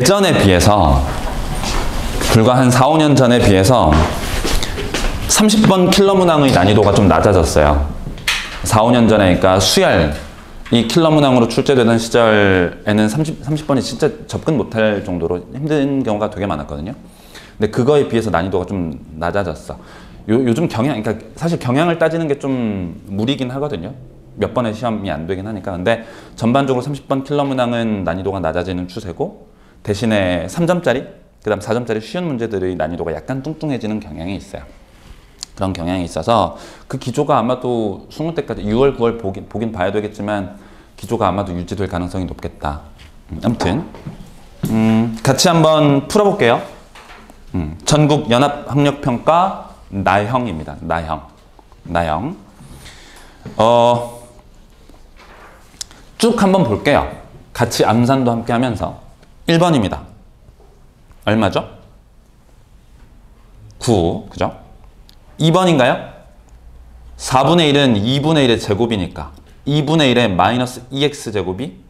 예전에 비해서 불과 한 4, 5년 전에 비해서 30번 킬러 문항의 난이도가 좀 낮아졌어요. 4, 5년 전에 그러니까 수열 이 킬러 문항으로 출제되던 시절에는 30번이 진짜 접근 못할 정도로 힘든 경우가 되게 많았거든요. 근데 그거에 비해서 난이도가 좀 낮아졌어. 요즘 경향, 그러니까 사실 경향을 따지는 게 좀 무리긴 하거든요. 몇 번의 시험이 안 되긴 하니까. 근데 전반적으로 30번 킬러 문항은 난이도가 낮아지는 추세고, 대신에 3점짜리, 그 다음 4점짜리 쉬운 문제들의 난이도가 약간 뚱뚱해지는 경향이 있어요. 그런 경향이 있어서 그 기조가 아마도 20대까지 6월, 9월 보긴 봐야 되겠지만 기조가 아마도 유지될 가능성이 높겠다. 아무튼 같이 한번 풀어볼게요. 전국연합학력평가 나형입니다. 나형. 쭉 한번 볼게요. 같이 암산도 함께 하면서 1번입니다. 얼마죠? 9, 그죠? 2번인가요? 4분의 1은 2분의 1의 제곱이니까 2분의 1의 마이너스 2x 제곱이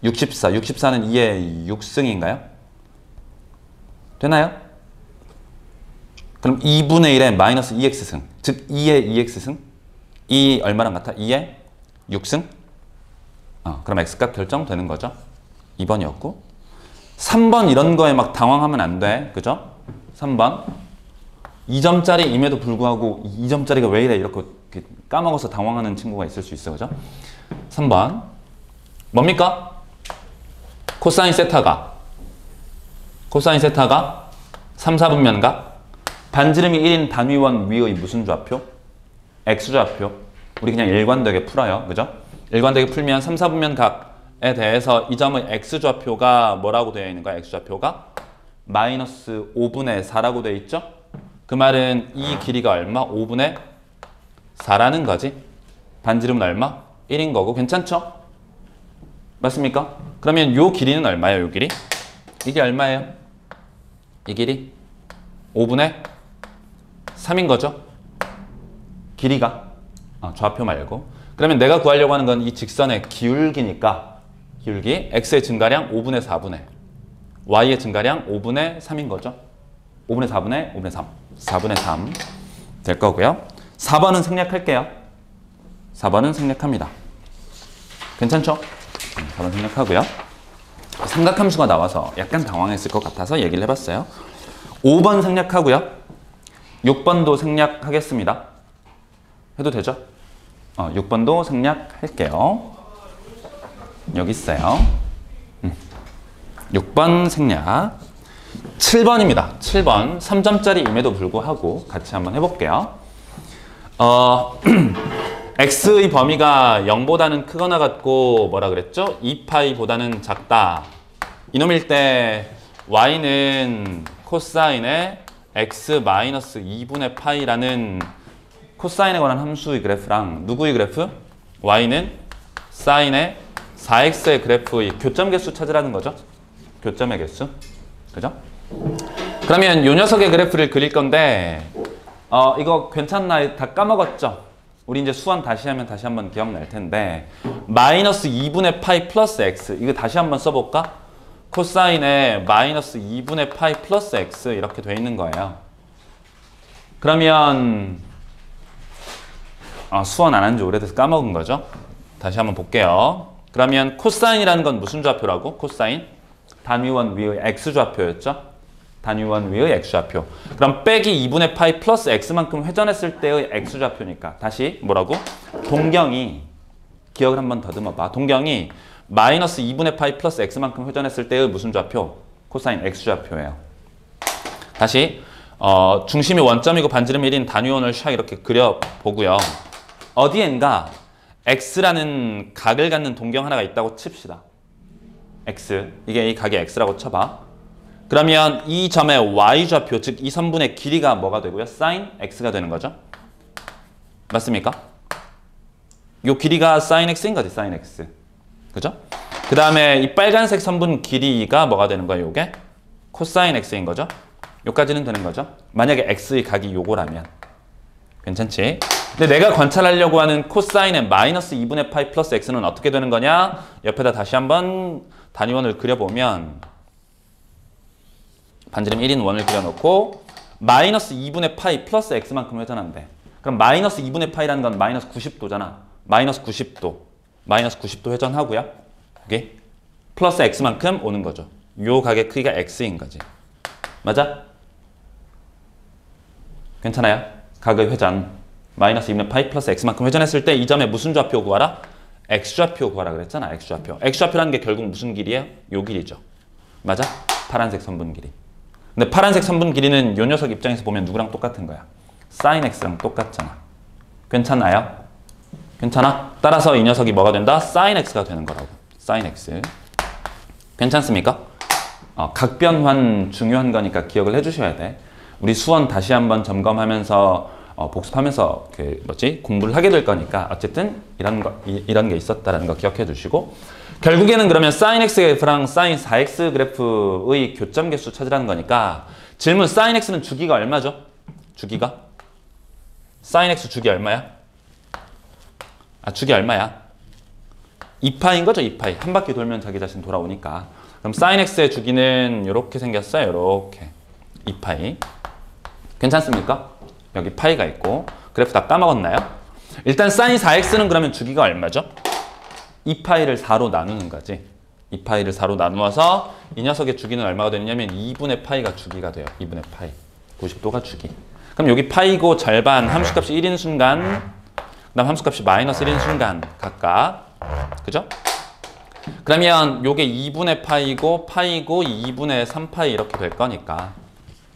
64. 64는 2의 6승인가요? 되나요? 그럼 2분의 1의 마이너스 2x승, 즉 2의 2x승? 2 얼마랑 같아? 2의 6승? 그럼 x값 결정되는 거죠. 2번이었고 3번 이런 거에 막 당황하면 안 돼. 그죠? 3번 2점짜리임에도 불구하고 2점짜리가 왜 이래 이렇게 까먹어서 당황하는 친구가 있을 수 있어. 그죠? 3번 뭡니까? 코사인 세타가 3, 4분면각 반지름이 1인 단위원 위의 무슨 좌표? x좌표. 우리 그냥 일관되게 풀어요. 그죠? 일관되게 풀면 3, 4분면각에 대해서 이 점의 x좌표가 뭐라고 되어 있는 거야? x좌표가 마이너스 5분의 4라고 되어 있죠? 그 말은 이 길이가 얼마? 5분의 4라는 거지. 반지름은 얼마? 1인 거고. 괜찮죠? 맞습니까? 그러면 요 길이는 얼마예요? 요 길이? 이게 얼마예요? 이 길이? 5분의 3인 거죠? 길이가. 좌표 말고. 그러면 내가 구하려고 하는 건 이 직선의 기울기니까 기울기 x의 증가량 5분의 4분의 y의 증가량 5분의 3인 거죠. 5분의 4분의 5분의 3. 4분의 3 될 거고요. 4번은 생략할게요. 4번은 생략합니다. 괜찮죠? 4번 생략하고요. 삼각함수가 나와서 약간 당황했을 것 같아서 얘기를 해봤어요. 5번 생략하고요. 6번도 생략하겠습니다. 해도 되죠? 6번도 생략할게요. 여기 있어요. 6번 생략. 7번입니다. 7번 3점짜리임에도 불구하고 같이 한번 해볼게요. x의 범위가 0보다는 크거나 같고 뭐라 그랬죠? 2파이보다는 작다. 이놈일 때 y는 코사인의 x-2분의 파이라는 코사인에 관한 함수의 그래프랑 누구의 그래프? y는 사인의 4x의 그래프의 교점 개수 찾으라는 거죠. 교점의 개수. 그죠? 그러면 요 녀석의 그래프를 그릴 건데 이거 괜찮나? 다 까먹었죠? 우리 이제 수원 다시 하면 다시 한번 기억날 텐데 마이너스 2분의 파이 플러스 x 이거 다시 한번 써볼까? 코사인의 마이너스 2분의 파이 플러스 x 이렇게 돼 있는 거예요. 그러면 수원 안 한 지 오래돼서 까먹은 거죠? 다시 한번 볼게요. 그러면 코사인이라는 건 무슨 좌표라고? 코사인? 단위원 위의 x좌표였죠? 단위원 위의 x좌표. 그럼 빼기 2분의 파이 플러스 x만큼 회전했을 때의 x좌표니까 다시 뭐라고? 동경이 기억을 한번 더듬어 봐. 동경이 마이너스 2분의 파이 플러스 x만큼 회전했을 때의 무슨 좌표? 코사인 x좌표예요. 다시 중심이 원점이고 반지름이 1인 단위원을 샥 이렇게 그려보고요. 어디엔가 x라는 각을 갖는 동경 하나가 있다고 칩시다. x, 이게 이 각이 x라고 쳐봐. 그러면 이 점의 y좌표, 즉 이 선분의 길이가 뭐가 되고요? sin x가 되는 거죠. 맞습니까? 요 길이가 sin x인 거지, sin x. 그죠? 그 다음에 이 빨간색 선분 길이가 뭐가 되는 거예요? 요게 코사인 x인 거죠. 요까지는 되는 거죠. 만약에 x의 각이 요거라면. 괜찮지? 근데 내가 관찰하려고 하는 코사인의 마이너스 2분의 파이 플러스 x는 어떻게 되는 거냐? 옆에다 다시 한번 단위원을 그려보면 반지름 1인 원을 그려놓고 마이너스 2분의 파이 플러스 x만큼 회전한대. 그럼 마이너스 2분의 파이라는 건 마이너스 90도잖아. 마이너스 90도. 마이너스 90도 회전하고요. 여기 플러스 x만큼 오는 거죠. 요 각의 크기가 x인 거지. 맞아? 괜찮아요? 각의 회전. 마이너스 2분의 파이 플러스 x만큼 회전했을 때 이 점의 무슨 좌표 구하라? x좌표 구하라 그랬잖아. x좌표. x좌표라는 게 결국 무슨 길이에요? 요 길이죠. 맞아? 파란색 선분 길이. 근데 파란색 선분 길이는 요 녀석 입장에서 보면 누구랑 똑같은 거야? sin x랑 똑같잖아. 괜찮아요? 괜찮아? 따라서 이 녀석이 뭐가 된다? sin x가 되는 거라고. sin x. 괜찮습니까? 각변환 중요한 거니까 기억을 해주셔야 돼. 우리 수원 다시 한번 점검하면서 복습하면서 공부를 하게 될 거니까 어쨌든 이런 게 있었다라는 거 기억해 두시고, 결국에는 그러면 sin x 그래프랑 sin 4x 그래프의 교점 개수 찾으라는 거니까 질문 sin x는 주기가 얼마죠? 주기가? sin x 주기 얼마야? 주기 얼마야? 2파인 거죠? 2파이. 한 바퀴 돌면 자기 자신 돌아오니까. 그럼 sin x의 주기는 이렇게 생겼어요. 이렇게. 2파이. 괜찮습니까? 여기 파이가 있고. 그래프 다 까먹었나요? 일단 sin 4x는 그러면 주기가 얼마죠? 2파이를 4로 나누는 거지. 2파이를 4로 나누어서 이 녀석의 주기는 얼마가 되느냐면 2분의 파이가 주기가 돼요. 2분의 파이. 90도가 주기. 그럼 여기 파이고 절반 함수값이 1인 순간, 그 다음 함수값이 마이너스 1인 순간 각각. 그죠? 그러면 요게 2분의 파이고 2분의 3파이 이렇게 될 거니까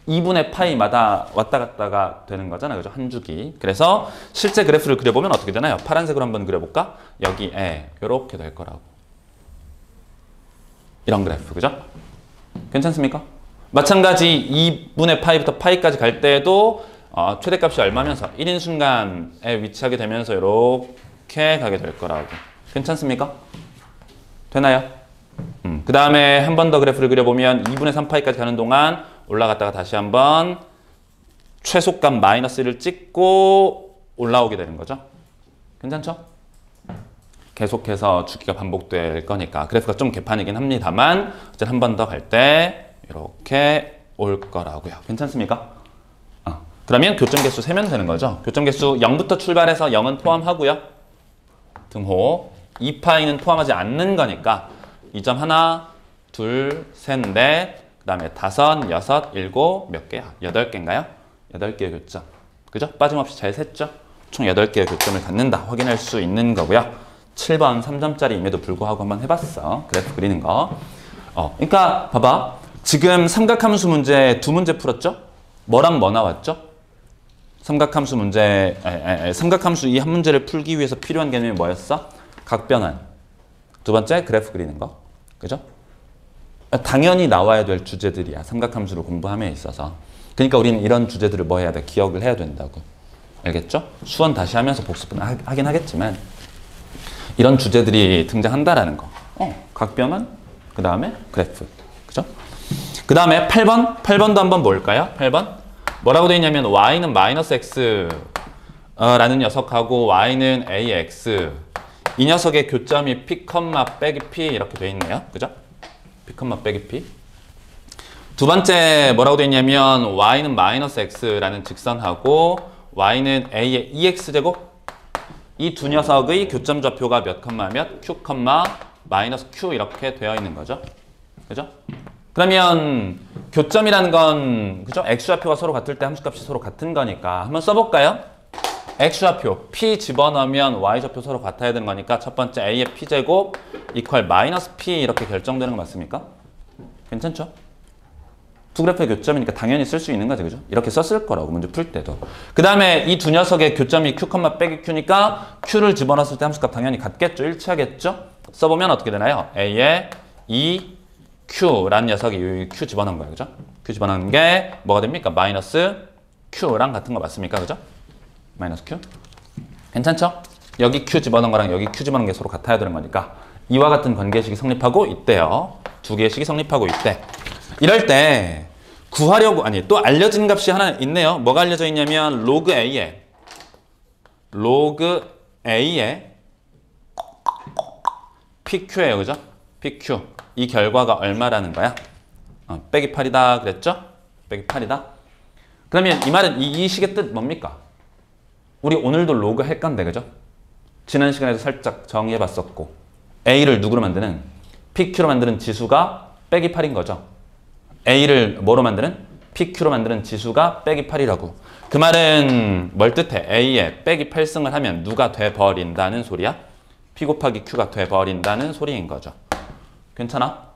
2분의 파이마다 왔다 갔다가 되는 거잖아. 그죠? 한 주기. 그래서 실제 그래프를 그려보면 어떻게 되나요? 파란색으로 한번 그려볼까? 여기에 이렇게 될 거라고. 이런 그래프. 그죠? 괜찮습니까? 마찬가지 2분의 파이부터 파이까지 갈 때에도 최대값이 얼마면서 1인 순간에 위치하게 되면서 이렇게 가게 될 거라고. 괜찮습니까? 되나요? 그 다음에 한 번 더 그래프를 그려보면 2분의 3파이까지 가는 동안 올라갔다가 다시 한번 최소값 마이너스 1을 찍고 올라오게 되는 거죠. 괜찮죠? 계속해서 주기가 반복될 거니까 그래프가 좀 개판이긴 합니다만 어쨌든 한 번 더 갈 때 이렇게 올 거라고요. 괜찮습니까? 그러면 교점 개수 세면 되는 거죠. 교점 개수 0부터 출발해서 0은 포함하고요. 등호 2파이는 포함하지 않는 거니까 이 점 하나, 둘, 셋, 넷, 그 다음에 5, 6, 7, 몇 개야? 8개인가요? 8개의 교점. 그죠? 빠짐없이 잘 셌죠? 총 8개의 교점을 갖는다. 확인할 수 있는 거고요. 7번 3점짜리임에도 불구하고 한번 해봤어. 그래프 그리는 거. 그러니까 봐봐. 지금 삼각함수 문제 2문제 풀었죠? 뭐랑 뭐 나왔죠? 삼각함수 문제, 삼각함수 이 한 문제를 풀기 위해서 필요한 개념이 뭐였어? 각변환. 두 번째 그래프 그리는 거. 그죠? 당연히 나와야 될 주제들이야. 삼각함수를 공부함에 있어서. 그러니까 우리는 이런 주제들을 뭐 해야 돼? 기억을 해야 된다고. 알겠죠? 수원 다시 하면서 복습은 하긴 하겠지만 이런 주제들이 등장한다라는 거. 각변환, 그 다음에 그래프. 그죠? 그 다음에 8번도 한번 볼까요? 8번. 뭐라고 되어 있냐면 y는 마이너스 x 라는 녀석하고 y는 ax. 이 녀석의 교점이 p, 빼기 p 이렇게 되어 있네요. 그죠? p, 빼기 p. 두 번째 뭐라고 되어 있냐면 y는 마이너스 x라는 직선하고 y는 a의 2x제곱. 이 두 녀석의 교점 좌표가 몇, 몇, q, 마이너스 q 이렇게 되어 있는 거죠. 그죠? 그러면 교점이라는 건 그죠? x좌표가 서로 같을 때 함수값이 서로 같은 거니까 한번 써볼까요? x좌표 p 집어넣으면 y좌표 서로 같아야 되는 거니까 첫 번째 a의 p제곱 이퀄 마이너스 p 이렇게 결정되는 거 맞습니까? 괜찮죠? 두 그래프의 교점이니까 당연히 쓸 수 있는 거죠. 그죠? 이렇게 썼을 거라고 문제 풀 때도. 그 다음에 이 두 녀석의 교점이 q, 빼기 q니까 q를 집어넣었을 때 함수값 당연히 같겠죠? 일치하겠죠? 써보면 어떻게 되나요? a의 2q라는 녀석이 q 집어넣은 거예요. 그죠? q 집어넣은 게 뭐가 됩니까? 마이너스 q랑 같은 거 맞습니까? 그죠? 마이너스 q. 괜찮죠? 여기 q 집어넣은 거랑 여기 q 집어넣은 게 서로 같아야 되는 거니까 이와 같은 관계식이 성립하고 있대요. 두 개의 식이 성립하고 있대. 이럴 때 구하려고, 또 알려진 값이 하나 있네요. 뭐가 알려져 있냐면 로그 A의 PQ예요. 그죠? PQ. 이 결과가 얼마라는 거야? 빼기 8이다 그랬죠? 빼기 8이다. 그러면 이 말은 이 식의 뜻 뭡니까? 우리 오늘도 로그 할 건데 그죠? 지난 시간에도 살짝 정의해 봤었고 A를 누구로 만드는? PQ로 만드는 지수가 빼기 8인 거죠. A를 뭐로 만드는? PQ로 만드는 지수가 빼기 8이라고. 그 말은 뭘 뜻해? A에 빼기 8승을 하면 누가 돼버린다는 소리야? P 곱하기 Q가 돼버린다는 소리인 거죠. 괜찮아?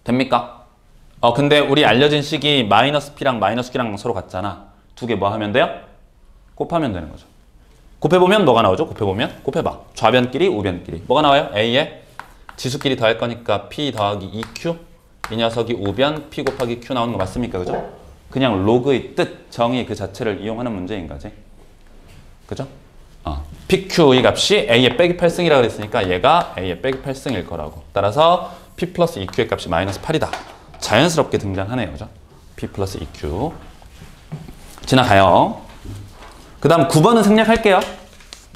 됩니까? 근데 우리 알려진 식이 마이너스 P랑 마이너스 Q랑 서로 같잖아. 두 개 뭐 하면 돼요? 곱하면 되는 거죠. 곱해보면 뭐가 나오죠? 곱해보면? 곱해봐. 좌변끼리, 우변끼리. 뭐가 나와요? A에 지수끼리 더할 거니까 P 더하기 2Q. 이 녀석이 우변 P 곱하기 Q 나오는 거 맞습니까? 그죠? 그냥 로그의 뜻, 정의 그 자체를 이용하는 문제인 거지. 그죠? PQ의 값이 A의 빼기 8승이라고 그랬으니까 얘가 A의 빼기 8승일 거라고. 따라서 P 플러스 EQ의 값이 마이너스 8이다. 자연스럽게 등장하네요. 그죠? P 플러스 EQ. 지나가요. 그 다음 9번은 생략할게요.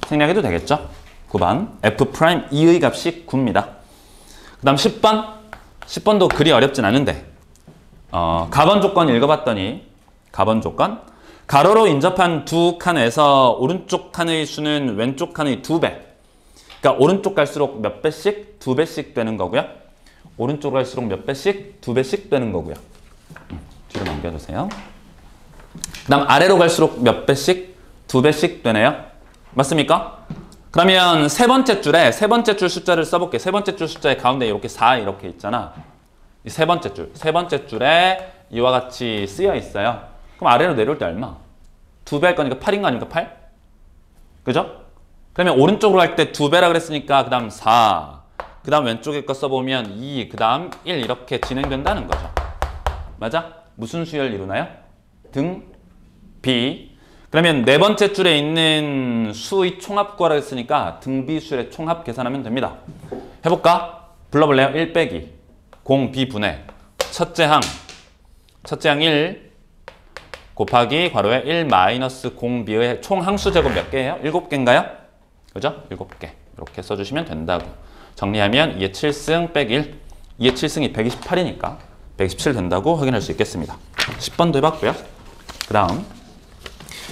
생략해도 되겠죠? 9번 F 프라임 E의 값이 9입니다. 그 다음 10번. 10번도 그리 어렵진 않은데 가번 조건 읽어봤더니 가번 조건 가로로 인접한 두 칸에서 오른쪽 칸의 수는 왼쪽 칸의 2배. 그러니까 오른쪽 갈수록 몇 배씩? 2배씩 되는 거고요. 오른쪽 갈수록 몇 배씩? 2배씩 되는 거고요. 뒤로 넘겨주세요. 그 다음 아래로 갈수록 몇 배씩? 2배씩 되네요. 맞습니까? 그러면 세 번째 줄에 세 번째 줄 숫자를 써볼게요. 세 번째 줄 숫자의 가운데 이렇게 4 이렇게 있잖아. 이 세 번째 줄에 이와 같이 쓰여 있어요. 그럼 아래로 내려올 때 얼마? 2배 할 거니까 8인 거 아닙니까? 8? 그죠? 그러면 오른쪽으로 할 때 2배라 그랬으니까 그 다음 4, 그 다음 왼쪽에 거 써보면 2, 그 다음 1 이렇게 진행된다는 거죠. 맞아? 무슨 수열 이루나요? 등, 비. 그러면 네 번째 줄에 있는 수의 총합 구하라 했으니까 등비수열의 총합 계산하면 됩니다. 해볼까? 불러볼래요? 1 빼기 0 비분의 첫째 항 1 곱하기 괄호에 1 마이너스 0B의 총 항수 제곱 몇 개예요? 7개인가요? 그죠? 7개. 이렇게 써주시면 된다고. 정리하면 2의 7승 빼기 1. 2의 7승이 128이니까 127 된다고 확인할 수 있겠습니다. 10번도 해봤고요. 그 다음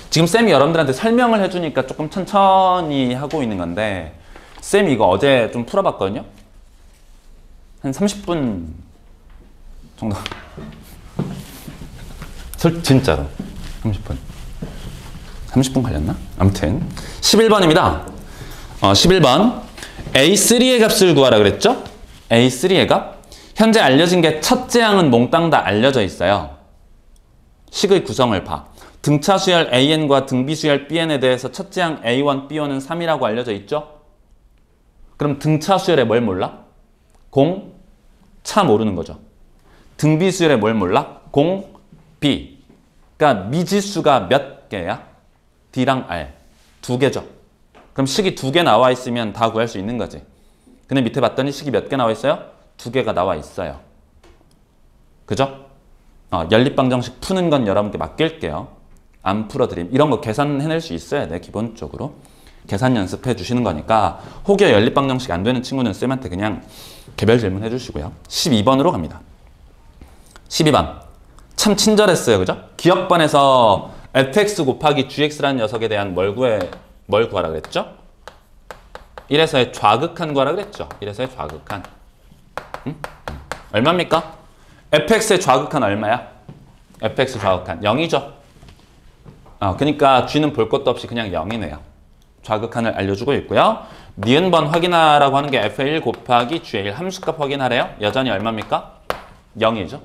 지금 쌤이 여러분들한테 설명을 해주니까 조금 천천히 하고 있는 건데 쌤이 이거 어제 좀 풀어봤거든요. 한 30분 정도. 진짜로 30분 걸렸나? 아무튼 11번입니다. 11번 A3의 값을 구하라 그랬죠? A3의 값. 현재 알려진 게 첫째 항은 몽땅 다 알려져 있어요. 식의 구성을 봐. 등차 수열 AN과 등비 수열 BN에 대해서 첫째 항 A1, B1은 3이라고 알려져 있죠? 그럼 등차 수열에 뭘 몰라? 0, 차 모르는 거죠. 등비 수열에 뭘 몰라? 0, B. 그러니까 미지수가 몇 개야? D랑 R. 2개죠. 그럼 식이 2개 나와 있으면 다 구할 수 있는 거지. 근데 밑에 봤더니 식이 몇 개 나와 있어요? 2개가 나와 있어요. 그죠? 연립방정식 푸는 건 여러분께 맡길게요. 안 풀어드림. 이런 거 계산해낼 수 있어야 돼. 기본적으로. 계산 연습해 주시는 거니까 혹여 연립방정식 안 되는 친구는 쌤한테 그냥 개별 질문 해주시고요. 12번으로 갑니다. 12번. 참 친절했어요. 그죠? 기억반에서 fx 곱하기 gx라는 녀석에 대한 뭘 구하라 그랬죠? 1에서의 좌극한 구하라 그랬죠? 1에서의 좌극한. 얼마입니까? fx의 좌극한 얼마야? fx 좌극한 0이죠. 그러니까 g는 볼 것도 없이 그냥 0이네요. 좌극한을 알려주고 있고요. 니은번 확인하라고 하는 게 f의 1 곱하기 g의 1 함수값 확인하래요. 여전히 얼마입니까? 0이죠.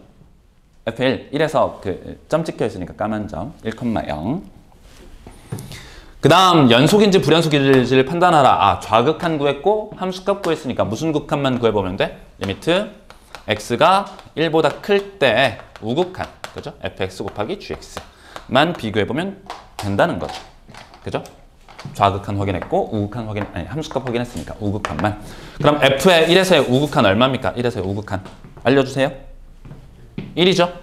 f의 1, 1에서 그 점 찍혀 있으니까 까만 점 1,0. 그 다음 연속인지 불연속인지를 판단하라. 좌극한 구했고 함수값 구했으니까 무슨 극한만 구해보면 돼? 리미트 x가 1보다 클 때 우극한, 그죠? fx 곱하기 gx만 비교해보면 된다는 거죠. 그죠? 좌극한 확인했고 함수값 확인했으니까 우극한만. 그럼 f의 1에서의 우극한 얼마입니까? 1에서의 우극한 알려주세요. 1이죠.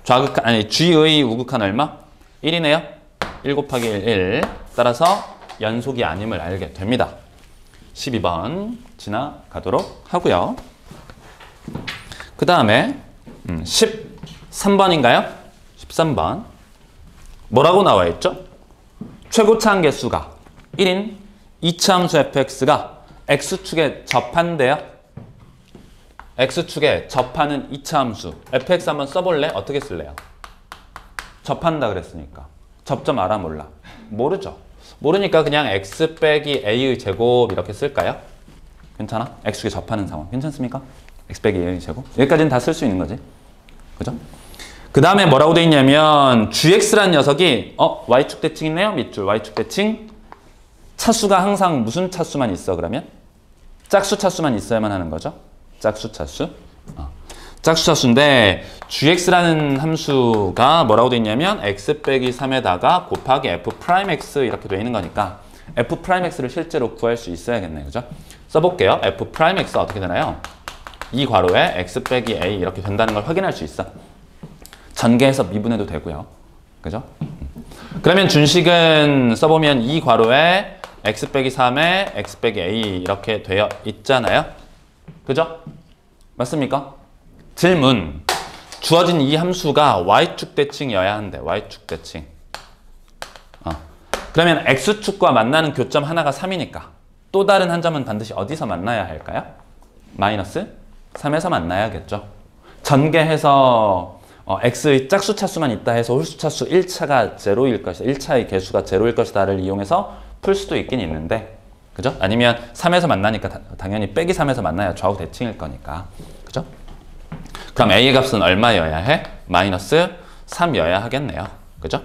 좌극한 g의 우극한 얼마? 1이네요. 1 곱하기 1. 따라서 연속이 아님을 알게 됩니다. 12번 지나가도록 하고요. 그 다음에 13번인가요? 13번. 뭐라고 나와 있죠? 최고차항 개수가 1인 2차 함수 fx가 x축에 접한대요. x축에 접하는 2차 함수. fx 한번 써볼래? 어떻게 쓸래요? 접한다 그랬으니까. 접점 알아 몰라? 모르죠. 모르니까 그냥 x 빼기 a의 제곱 이렇게 쓸까요? 괜찮아? x축에 접하는 상황. 괜찮습니까? x 빼기 a의 제곱. 여기까지는 다 쓸 수 있는 거지. 그죠? 그 다음에 뭐라고 돼 있냐면 gx라는 녀석이 y축 대칭 있네요. 밑줄 y축 대칭. 차수가 항상 무슨 차수만 있어 그러면? 짝수 차수만 있어야만 하는 거죠. 짝수 차수. 짝수 차수인데 gx라는 함수가 뭐라고 돼 있냐면 x 빼기 3에다가 곱하기 f'x 이렇게 돼 있는 거니까 f'x를 실제로 구할 수 있어야겠네요. 그죠? 써볼게요. f'x 어떻게 되나요? 이 괄호에 x 빼기 a 이렇게 된다는 걸 확인할 수 있어. 전개해서 미분해도 되고요. 그죠? 그러면 준식은 써보면 이 괄호에 x 빼기 3에 x 빼기 a 이렇게 되어 있잖아요. 그죠? 맞습니까? 질문. 주어진 이 함수가 y축 대칭이어야 한대. y축 대칭. 그러면 x축과 만나는 교점 하나가 3이니까 또 다른 한 점은 반드시 어디서 만나야 할까요? 마이너스 3에서 만나야겠죠. 전개해서 x의 짝수 차수만 있다 해서 홀수 차수 1차가 0일 것이다. 1차의 개수가 0일 것이다를 이용해서 풀 수도 있긴 있는데 그죠? 아니면 3에서 만나니까 당연히 빼기 3에서 만나야 좌우 대칭일 거니까. 그죠? 그럼 a의 값은 얼마여야 해? 마이너스 3여야 하겠네요. 그죠?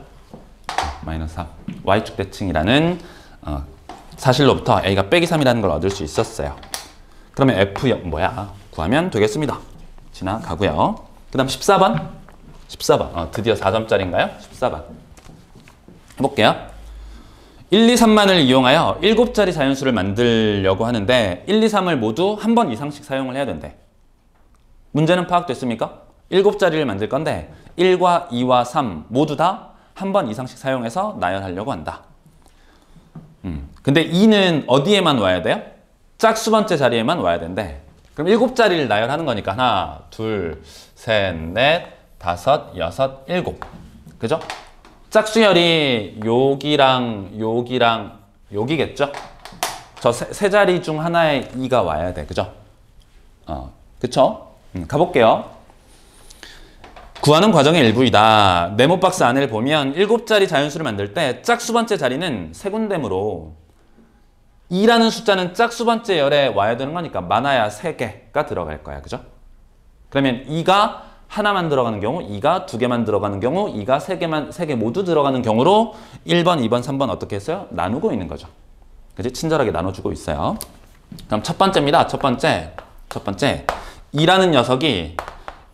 마이너스 3. y축 대칭이라는 사실로부터 a가 빼기 3이라는 걸 얻을 수 있었어요. 그러면 f 뭐야? 구하면 되겠습니다. 지나가고요. 그 다음 14번. 14번. 드디어 4점짜리인가요? 14번. 해볼게요. 1, 2, 3만을 이용하여 7자리 자연수를 만들려고 하는데 1, 2, 3을 모두 한 번 이상씩 사용을 해야 된대. 문제는 파악됐습니까? 7자리를 만들 건데 1과 2와 3 모두 다 한 번 이상씩 사용해서 나열하려고 한다. 근데 2는 어디에만 와야 돼요? 짝수 번째 자리에만 와야 된대. 그럼 7자리를 나열하는 거니까 하나, 둘, 셋, 넷, 다섯, 여섯, 일곱. 그죠? 짝수열이 여기랑 여기랑 여기겠죠? 저 세 자리 중 하나에 2가 와야 돼. 그죠? 그쵸? 가볼게요. 구하는 과정의 일부이다. 네모박스 안을 보면 7자리 자연수를 만들 때 짝수 번째 자리는 세 군데므로 2라는 숫자는 짝수 번째 열에 와야 되는 거니까 많아야 3개가 들어갈 거야. 그죠? 그러면 2가 하나만 들어가는 경우, 2가 2개만 들어가는 경우, 2가 3개 모두 들어가는 경우로 1번, 2번, 3번 어떻게 했어요? 나누고 있는 거죠. 그지? 친절하게 나눠주고 있어요. 그럼 첫 번째입니다. 첫 번째. 2라는 녀석이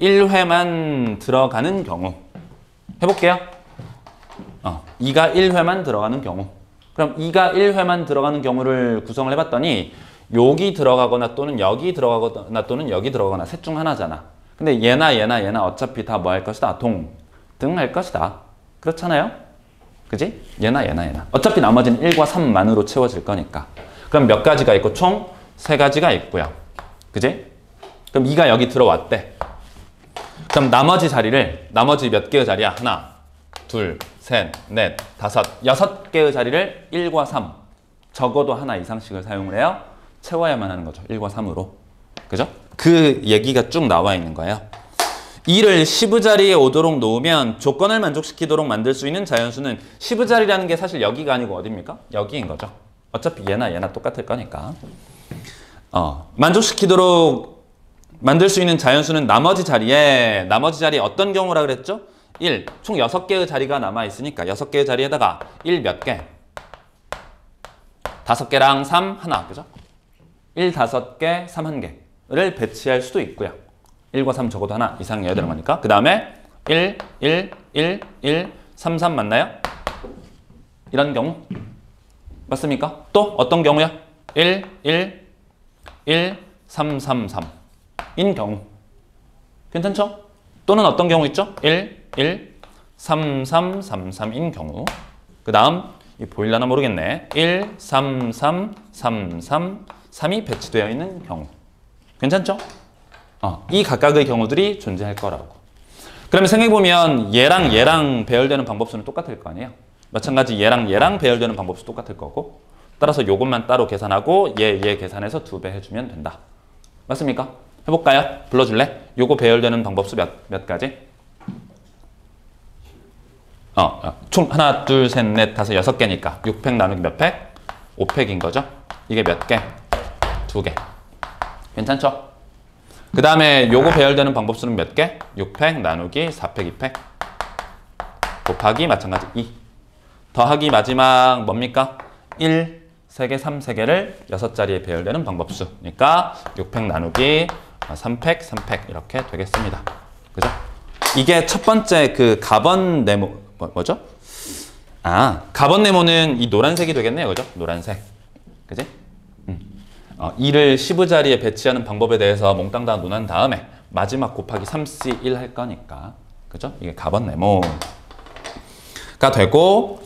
1회만 들어가는 경우. 해볼게요. 2가 1회만 들어가는 경우. 그럼 2가 1회만 들어가는 경우를 구성을 해봤더니 여기 들어가거나 또는 여기 들어가거나 또는 여기 들어가거나 셋 중 하나잖아. 근데 얘나 어차피 다 뭐 할 것이다? 동등할 것이다. 그렇잖아요? 그지? 얘나. 어차피 나머지는 1과 3만으로 채워질 거니까. 그럼 몇 가지가 있고 총 3가지가 있고요. 그지? 그럼 2가 여기 들어왔대. 그럼 나머지 몇 개의 자리야? 하나, 둘, 셋, 넷, 다섯, 6개의 자리를 1과 3, 적어도 하나 이상씩을 사용을 해요. 채워야만 하는 거죠. 1과 3으로. 그죠? 그 얘기가 쭉 나와 있는 거예요. 2를 10의 자리에 오도록 놓으면 조건을 만족시키도록 만들 수 있는 자연수는 10의 자리라는 게 사실 여기가 아니고 어디입니까? 여기인 거죠. 어차피 얘나 똑같을 거니까. 만족시키도록 만들 수 있는 자연수는 나머지 자리에 어떤 경우라 그랬죠? 1. 총 6개의 자리가 남아있으니까 6개의 자리에다가 1 몇 개? 5개랑 3 하나. 그죠? 1, 5개, 3 1개를 배치할 수도 있고요. 1과 3 적어도 하나 이상이어야 되는 거니까. 그 다음에 1, 3, 3 맞나요? 이런 경우. 맞습니까? 또 어떤 경우야? 1, 3, 3, 3. 인 경우. 괜찮죠? 또는 어떤 경우 있죠? 1, 3, 3, 3, 3인 경우. 그 다음, 이 보일라나 모르겠네. 1, 3, 3, 3, 3, 3이 배치되어 있는 경우. 괜찮죠? 이 각각의 경우들이 존재할 거라고. 그러면 생각해보면 얘랑 얘랑 배열되는 방법수는 똑같을 거 아니에요? 마찬가지 얘랑 얘랑 배열되는 방법수 똑같을 거고 따라서 요것만 따로 계산하고 얘 계산해서 2배 해주면 된다. 맞습니까? 해볼까요? 불러줄래? 요거 배열되는 방법수 몇 가지? 총 하나, 둘, 셋, 넷, 다섯, 6개니까 6팩 나누기 몇 팩? 5팩인 거죠? 이게 몇 개? 2개. 괜찮죠? 그 다음에 요거 배열되는 방법수는 몇 개? 6팩 나누기 4팩 2팩 곱하기 마찬가지 2 더하기 마지막 뭡니까? 1, 3개, 3, 3개를 6자리에 배열되는 방법수 그러니까 6팩 나누기 3팩, 3팩 이렇게 되겠습니다. 그죠? 이게 첫 번째 그 가번 네모 뭐죠? 가번 네모는 이 노란색이 되겠네요. 그죠? 노란색. 그지? 2를 15자리에 배치하는 방법에 대해서 몽땅 다 논한 다음에 마지막 곱하기 3C1 할 거니까. 그죠? 이게 가번 네모가 되고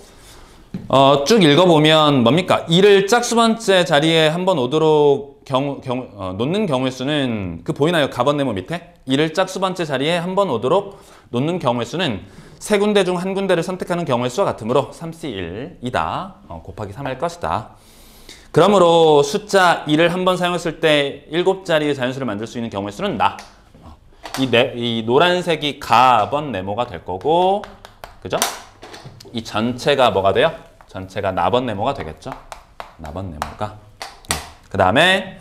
쭉 읽어보면 뭡니까? 2를 짝수번째 자리에 한번 오도록 놓는 경우의 수는 그 보이나요? 가번 네모 밑에? 2를 짝수번째 자리에 한번 오도록 놓는 경우의 수는 세 군데 중 한 군데를 선택하는 경우의 수와 같으므로 3C1이다. 곱하기 3 할 것이다. 그러므로 숫자 2를 한번 사용했을 때 7자리의 자연수를 만들 수 있는 경우의 수는 나. 이 노란색이 가번 네모가 될 거고 그죠? 이 전체가 뭐가 돼요? 전체가 나번 네모가 되겠죠? 나번 네모가. 그 다음에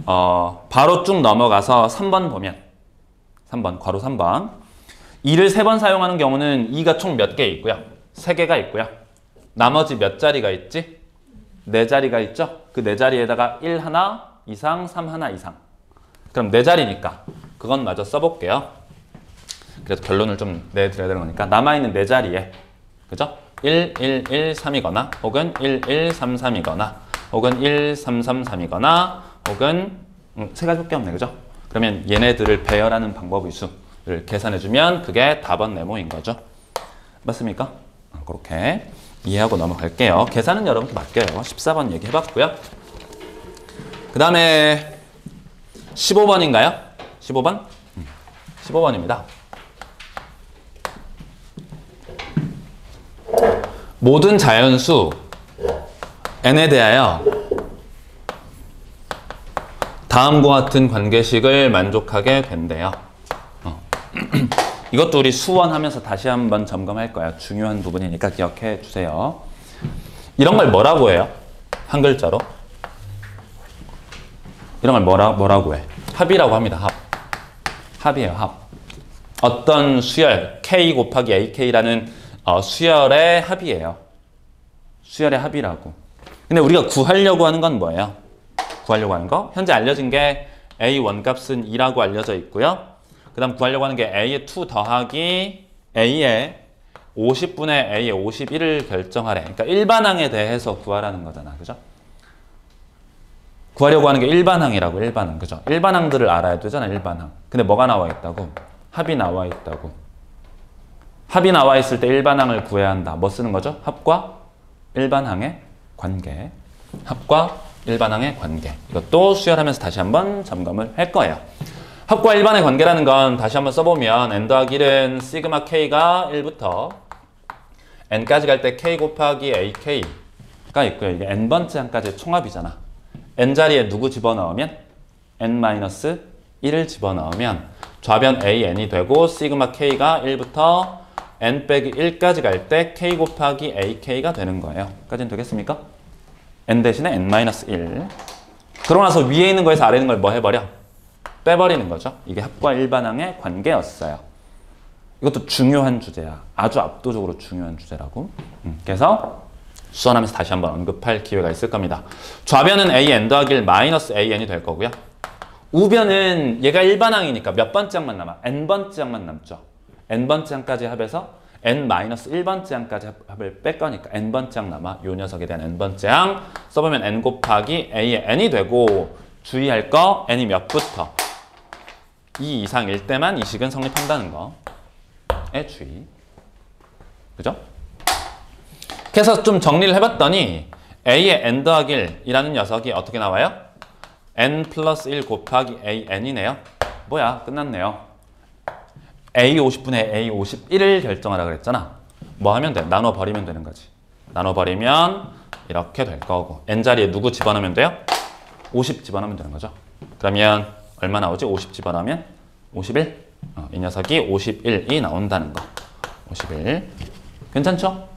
바로 쭉 넘어가서 3번 보면 3번, 괄호 3번 2를 3번 사용하는 경우는 2가 총 몇 개 있고요? 3개가 있고요. 나머지 몇 자리가 있지? 4자리가 있죠? 그 4자리에다가 1 하나 이상, 3 하나 이상. 그럼 4자리니까 그건 마저 써볼게요. 그래서 결론을 좀 내드려야 되는 거니까 남아있는 4자리에 그죠? 1, 1, 1, 3이거나 혹은 1, 1, 3, 3이거나 혹은 1, 3, 3, 3이거나 혹은 3가지밖에 없네. 그죠? 그러면 얘네들을 배열하는 방법의 수를 계산해주면 그게 답은 네모인 거죠. 맞습니까? 그렇게 이해하고 넘어갈게요. 계산은 여러분께 맡겨요. 14번 얘기해봤고요. 그 다음에 15번인가요? 15번? 15번입니다. 모든 자연수 n에 대하여 다음과 같은 관계식을 만족하게 된대요. 이것도 우리 수원 하면서 다시 한번 점검할 거야. 중요한 부분이니까 기억해 주세요. 이런 걸 뭐라고 해요? 한 글자로. 이런 걸 뭐라고 해? 합이라고 합니다. 합. 합이에요. 합. 어떤 수열 K 곱하기 AK라는 수열의 합이에요. 수열의 합이라고. 근데 우리가 구하려고 하는 건 뭐예요? 구하려고 하는 거? 현재 알려진 게 A 원값은 2라고 알려져 있고요. 그 다음 구하려고 하는 게 A의 2 더하기 A의 50분의 A의 51을 결정하래. 그러니까 일반항에 대해서 구하라는 거잖아. 그죠? 구하려고 하는 게 일반항이라고. 일반항. 그죠? 일반항들을 알아야 되잖아. 일반항. 근데 뭐가 나와 있다고? 합이 나와 있다고. 합이 나와 있을 때 일반항을 구해야 한다. 뭐 쓰는 거죠? 합과 일반항의 관계. 합과 일반항의 관계. 이것도 수열하면서 다시 한번 점검을 할 거예요. 합과 일반의 관계라는 건 다시 한번 써보면 n 더하기 1은 시그마 k가 1부터 n까지 갈 때 k 곱하기 ak가 있고요. 이게 n번째 항까지의 총합이잖아. n자리에 누구 집어넣으면? n-1을 집어넣으면 좌변 an이 되고 시그마 k가 1부터 n 빼기 1까지 갈 때 k 곱하기 ak가 되는 거예요. 까지는 되겠습니까? n 대신에 n-1. 그러고 나서 위에 있는 거에서 아래 있는 걸 뭐 해버려? 빼버리는 거죠. 이게 합과 일반항의 관계였어요. 이것도 중요한 주제야. 아주 압도적으로 중요한 주제라고. 그래서 수원하면서 다시 한번 언급할 기회가 있을 겁니다. 좌변은 a n 더하기 1 마이너스 a n이 될 거고요. 우변은 얘가 일반항이니까 몇 번째 항만 남아? n번째 항만 남죠. n번째 항까지 합해서 n-1번째 항까지 합을 뺄 거니까 n번째 항 남아. 요 녀석에 대한 n번째 항 써보면 n 곱하기 a의 n이 되고 주의할 거 n이 몇부터 2 이상일 때만 이 식은 성립한다는 거에 주의. 그죠? 그래서 좀 정리를 해봤더니 a의 n 더하기 1이라는 녀석이 어떻게 나와요? n 플러스 1 곱하기 a n이네요. 뭐야? 끝났네요. A 50분의 A 51을 결정하라 그랬잖아. 뭐 하면 돼? 나눠버리면 되는 거지. 나눠버리면 이렇게 될 거고 n 자리에 누구 집어넣으면 돼요? 50 집어넣으면 되는 거죠. 그러면 얼마 나오지? 50 집어넣으면 51? 이 녀석이 51이 나온다는 거. 51. 괜찮죠?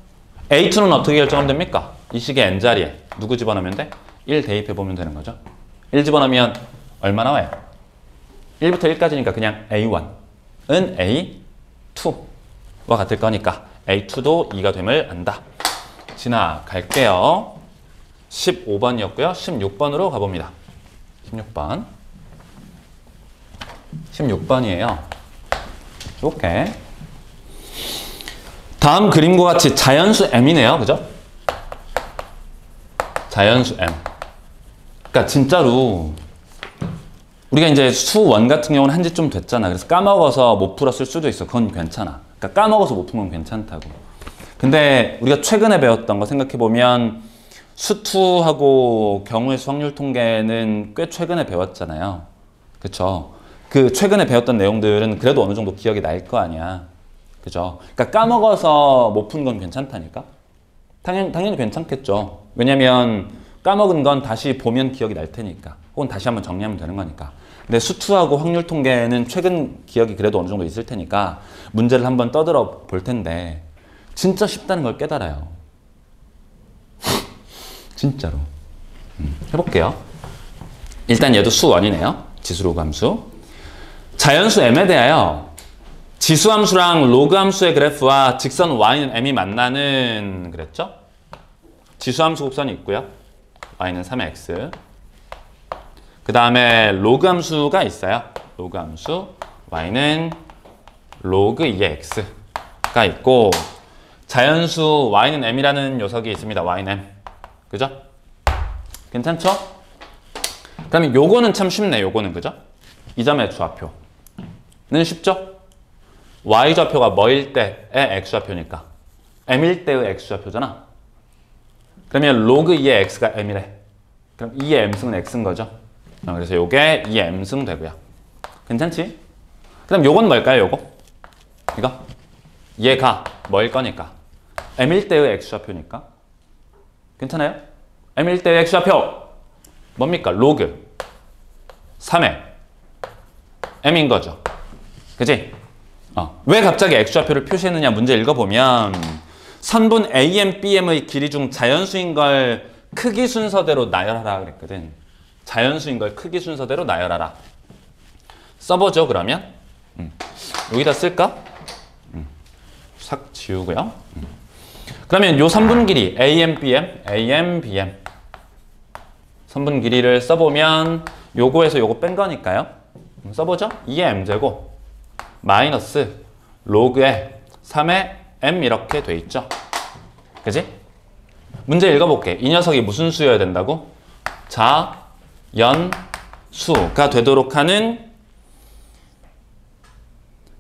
A2는 어떻게 결정하면 됩니까? 이 식의 n 자리에 누구 집어넣으면 돼? 1 대입해보면 되는 거죠. 1 집어넣으면 얼마 나와요? 1부터 1까지니까 그냥 A1은 A2와 같을 거니까 A2도 2가 됨을 안다. 지나갈게요. 15번이었고요. 16번으로 가봅니다. 16번. 16번이에요. 오케이. 다음 그림과 같이 자연수 m이네요. 그죠? 자연수 m. 그러니까 진짜로 우리가 이제 수1 같은 경우는 한지 좀 됐잖아. 그래서 까먹어서 못 풀었을 수도 있어. 그건 괜찮아. 그러니까 까먹어서 못 푼 건 괜찮다고. 근데 우리가 최근에 배웠던 거 생각해보면 수2하고 경우의 수 확률 통계는 꽤 최근에 배웠잖아요. 그쵸? 그 최근에 배웠던 내용들은 그래도 어느 정도 기억이 날 거 아니야. 그죠? 그러니까 까먹어서 못 푼 건 괜찮다니까? 당연히 괜찮겠죠. 왜냐면 까먹은 건 다시 보면 기억이 날 테니까. 혹은 다시 한번 정리하면 되는 거니까. 근데 수2하고 확률 통계는 최근 기억이 그래도 어느 정도 있을 테니까 문제를 한번 떠들어 볼 텐데 진짜 쉽다는 걸 깨달아요. 진짜로. 해볼게요. 일단 얘도 수1이네요. 지수로그 함수. 자연수 m에 대하여 지수함수랑 로그함수의 그래프와 직선 y는 m이 만나는 그랬죠? 지수함수 곡선이 있고요. y는 3의 x. 그 다음에 로그함수가 있어요. 로그함수 y는 로그 2의 x가 있고 자연수 y는 m이라는 녀석이 있습니다. y는 m. 그죠? 괜찮죠? 그러면 요거는 참 쉽네. 요거는 그죠? 이 점의 좌표는 쉽죠? y좌표가 뭐일 때의 x좌표니까 m일 때의 x좌표잖아. 그러면 로그 2의 x가 m이래. 그럼 2의 m승은 x인 거죠. 그래서 요게 2의 m승 되고요. 괜찮지? 그럼 요건 뭘까요? 요거? 이거? 얘가 뭐일 거니까 m일 때의 x좌표니까 괜찮아요? m일 때의 x좌표 뭡니까? 로그 3의 m인 거죠. 그치? 왜 갑자기 x좌표를 표시했느냐 문제 읽어보면 선분 AM, BM의 길이 중 자연수인 걸 크기 순서대로 나열하라 그랬거든. 자연수인 걸 크기 순서대로 나열하라. 써보죠 그러면. 여기다 쓸까? 싹 지우고요. 그러면 요 선분 길이 AM, BM, AM, BM 선분 길이를 써보면 요거에서 요거 뺀 거니까요. 써보죠. 2의 m제곱 마이너스 로그에 3의 m 이렇게 돼 있죠. 그지? 문제 읽어볼게. 이 녀석이 무슨 수여야 된다고? 자연수가 되도록 하는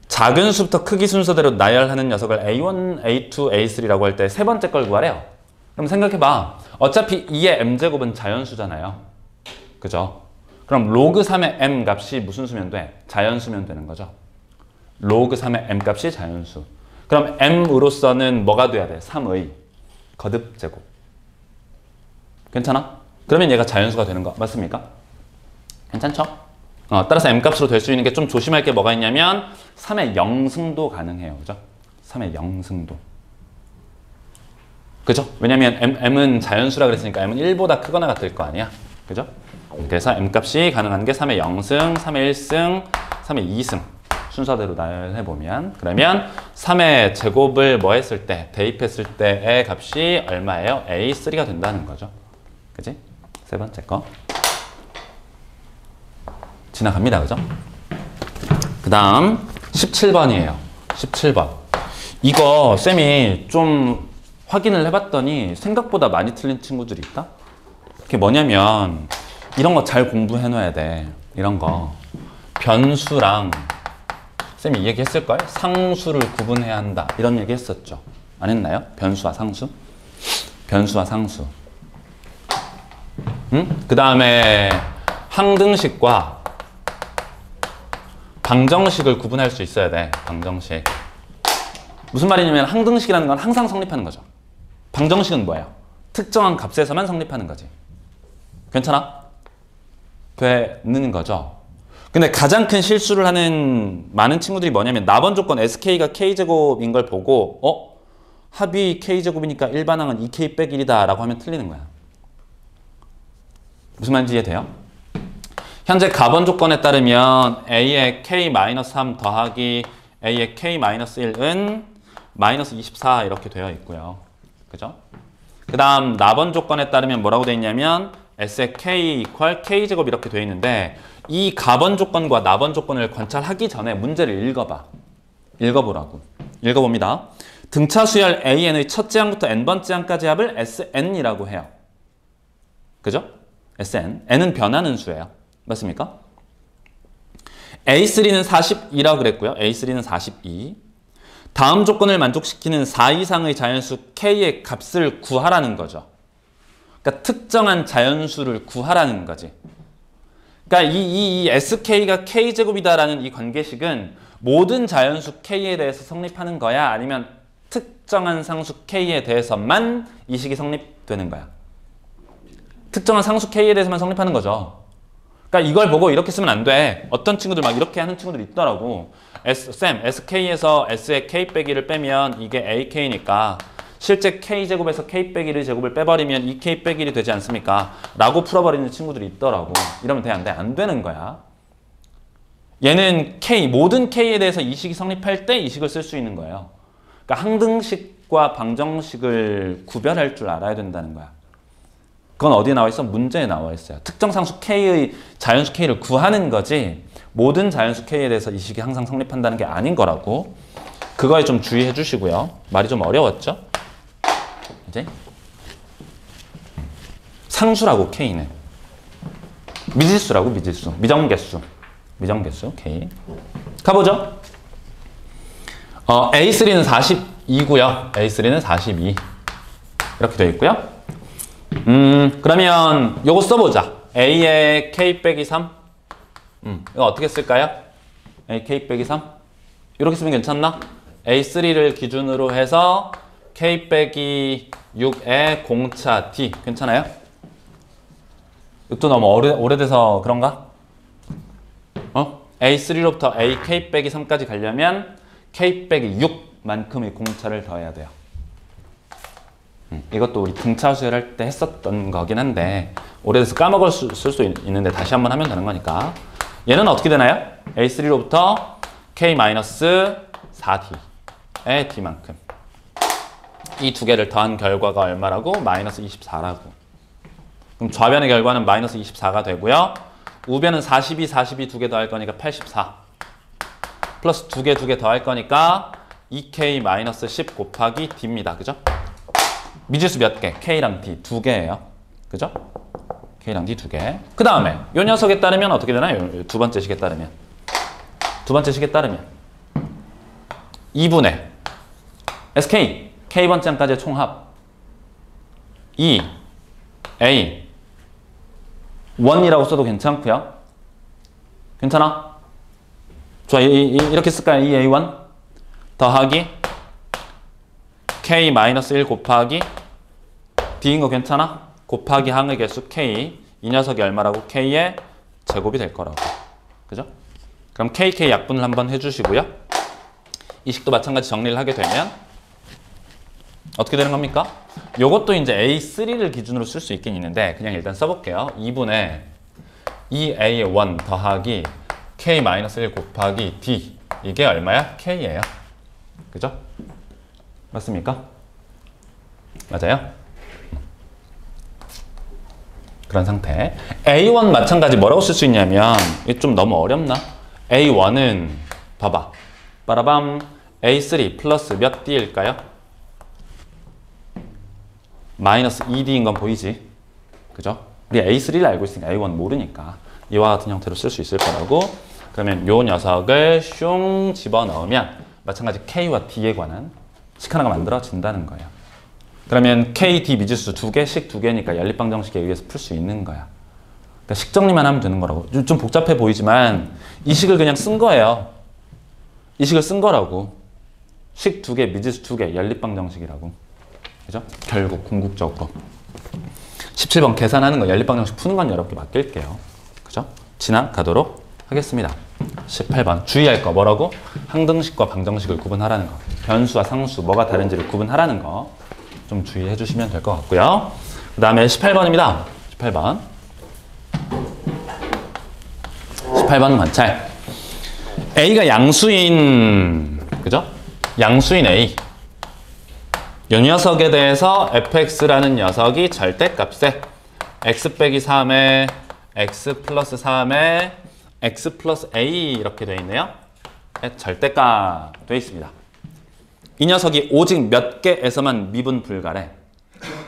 작은 수부터 크기 순서대로 나열하는 녀석을 A1, A2, A3라고 할 때 세 번째 걸 구하래요. 그럼 생각해봐. 어차피 2의 m제곱은 자연수잖아요. 그죠? 그럼 로그 3의 m 값이 무슨 수면 돼? 자연수면 되는 거죠. 로그 3의 m 값이 자연수. 그럼 m으로서는 뭐가 돼야 돼? 3의 거듭제곱. 괜찮아? 그러면 얘가 자연수가 되는 거 맞습니까? 괜찮죠? 따라서 m 값으로 될 수 있는 게 좀 조심할 게 뭐가 있냐면 3의 영승도 가능해요. 그죠? 3의 영승도. 그죠? 왜냐면 m은 자연수라 그랬으니까 m은 1보다 크거나 같을 거 아니야. 그죠? 그래서 m 값이 가능한 게 3의 0승, 3의 1승, 3의 2승. 순서대로 나열해보면 그러면 3의 제곱을 뭐 했을 때 대입했을 때의 값이 얼마예요? A3가 된다는 거죠. 그지? 세 번째 거 지나갑니다. 그죠? 그 다음 17번이에요. 17번 이거 쌤이 좀 확인을 해봤더니 생각보다 많이 틀린 친구들이 있다? 그게 뭐냐면 이런 거 잘 공부해 놔야 돼. 이런 거 변수랑 쌤이 이 얘기 했을걸? 상수를 구분해야 한다. 이런 얘기 했었죠. 안 했나요? 변수와 상수? 변수와 상수. 그 다음에 항등식과 방정식을 구분할 수 있어야 돼. 방정식. 무슨 말이냐면 항등식이라는 건 항상 성립하는 거죠. 방정식은 뭐예요? 특정한 값에서만 성립하는 거지. 괜찮아? 되는 거죠. 근데 가장 큰 실수를 하는 많은 친구들이 뭐냐면 나번 조건 sk가 k제곱인 걸 보고 합이 k제곱이니까 일반항은 2k 빼기 1이다 라고 하면 틀리는 거야. 무슨 말인지 이해돼요? 현재 가번 조건에 따르면 a의 k-3 더하기 a의 k-1은 마이너스 24 이렇게 되어 있고요. 그죠? 그 다음 나번 조건에 따르면 뭐라고 되어 있냐면 s의 k 이퀄 k제곱 이렇게 되어 있는데 이 가번 조건과 나번 조건을 관찰하기 전에 문제를 읽어봐. 읽어보라고. 읽어봅니다. 등차 수열 an의 첫째 항부터 n번째 항까지 합을 sn이라고 해요. 그죠? sn. n은 변하는 수예요. 맞습니까? A3는 42라고 그랬고요. A3는 42. 다음 조건을 만족시키는 4 이상의 자연수 k의 값을 구하라는 거죠. 그러니까 특정한 자연수를 구하라는 거지. 그러니까 이 sk가 k제곱이다라는 이 관계식은 모든 자연수 k에 대해서 성립하는 거야? 아니면 특정한 상수 k에 대해서만 이 식이 성립되는 거야? 특정한 상수 k에 대해서만 성립하는 거죠. 그러니까 이걸 보고 이렇게 쓰면 안 돼. 어떤 친구들 막 이렇게 하는 친구들이 있더라고. 쌤, sk에서 s의 k 빼기를 빼면 이게 ak니까 실제 k제곱에서 k 빼기 1의 제곱을 빼버리면 2k 빼기 1이 되지 않습니까? 라고 풀어버리는 친구들이 있더라고. 이러면 돼, 안 돼? 안 되는 거야. 얘는 k, 모든 k에 대해서 이 식이 성립할 때 이 식을 쓸 수 있는 거예요. 그러니까 항등식과 방정식을 구별할 줄 알아야 된다는 거야. 그건 어디에 나와 있어? 문제에 나와 있어요. 특정 상수 k의 자연수 k를 구하는 거지 모든 자연수 k에 대해서 이 식이 항상 성립한다는 게 아닌 거라고. 그거에 좀 주의해 주시고요. 말이 좀 어려웠죠? 이제 상수라고 k는 미지수라고 미지수. 미정계수 k. 가보죠. A3는 42고요. A3는 42 이렇게 되어 있고요. 그러면 요거 써보자. A의 K 빼기 3. 이거 어떻게 쓸까요? A K 빼기 3. 이렇게 쓰면 괜찮나? A3를 기준으로 해서 K 빼기 6의 공차 D. 괜찮아요? 이것도 너무 오래돼서 그런가? A3로부터 A K 빼기 3까지 가려면 K 빼기 6만큼의 공차를 더해야 돼요. 이것도 우리 등차 수열할 때 했었던 거긴 한데 오래돼서 쓸 수 있는데 다시 한번 하면 되는 거니까. 얘는 어떻게 되나요? A3로부터 K-4D의 D만큼. 이 두 개를 더한 결과가 얼마라고? 마이너스 24라고. 그럼 좌변의 결과는 마이너스 24가 되고요. 우변은 42 두 개 더할 거니까 84. 플러스 두 개 더할 거니까 2K-10 곱하기 D입니다. 그죠? 미지수 몇 개? K랑 D 두 개예요. 그죠? K랑 D 두 개. 그 다음에 이 녀석에 따르면 어떻게 되나요? 두 번째 식에 따르면 2분의 SK K번째 항까지의 총합 2 A 1이라고 써도 괜찮고요. 괜찮아? 좋아. 이렇게 쓸까요? 2A1 더하기 K-1 곱하기 D인 거 괜찮아? 곱하기 항의 개수 K. 이 녀석이 얼마라고? K의 제곱이 될 거라고. 그죠? 그럼 KK 약분을 한번 해주시고요. 이 식도 마찬가지 정리를 하게 되면 어떻게 되는 겁니까? 요것도 이제 A3를 기준으로 쓸 수 있긴 있는데 그냥 일단 써볼게요. 2분의 2A1 더하기 K-1 곱하기 D. 이게 얼마야? K예요. 그죠? 맞습니까? 맞아요? 그런 상태. A1 마찬가지 뭐라고 쓸 수 있냐면 이게 좀 너무 어렵나? A1은 봐봐. 빠라밤 A3 플러스 몇 D일까요? 마이너스 2D인 건 보이지? 그죠? 우리 A3를 알고 있으니까 A1 모르니까 이와 같은 형태로 쓸 수 있을 거라고. 그러면 요 녀석을 슝 집어넣으면 마찬가지 K와 D에 관한 식 하나가 만들어진다는 거예요. 그러면 K, D 미지수 두 개씩 두 개니까 연립방정식에 의해서 풀 수 있는 거야. 그러니까 식 정리만 하면 되는 거라고. 좀 복잡해 보이지만 이 식을 그냥 쓴 거예요. 이 식을 쓴 거라고. 식 2개, 미지수 2개, 연립방정식이라고. 그죠? 결국 궁극적으로. 17번 계산하는 거, 연립방정식 푸는 건 여러분께 맡길게요. 그죠? 지나가도록 하겠습니다. 18번 주의할 거 뭐라고? 항등식과 방정식을 구분하라는 거. 변수와 상수 뭐가 다른지를 구분하라는 거 좀 주의해 주시면 될 것 같고요. 그 다음에 18번입니다. 18번. 18번은 관찰. A가 양수인, 그죠? 양수인 A. 이 녀석에 대해서 fx라는 녀석이 절대값에 x 빼기 3에 x 플러스 3에 x 플러스 a 이렇게 되어 있네요. 절대값 되어 있습니다. 이 녀석이 오직 몇 개에서만 미분 불가래.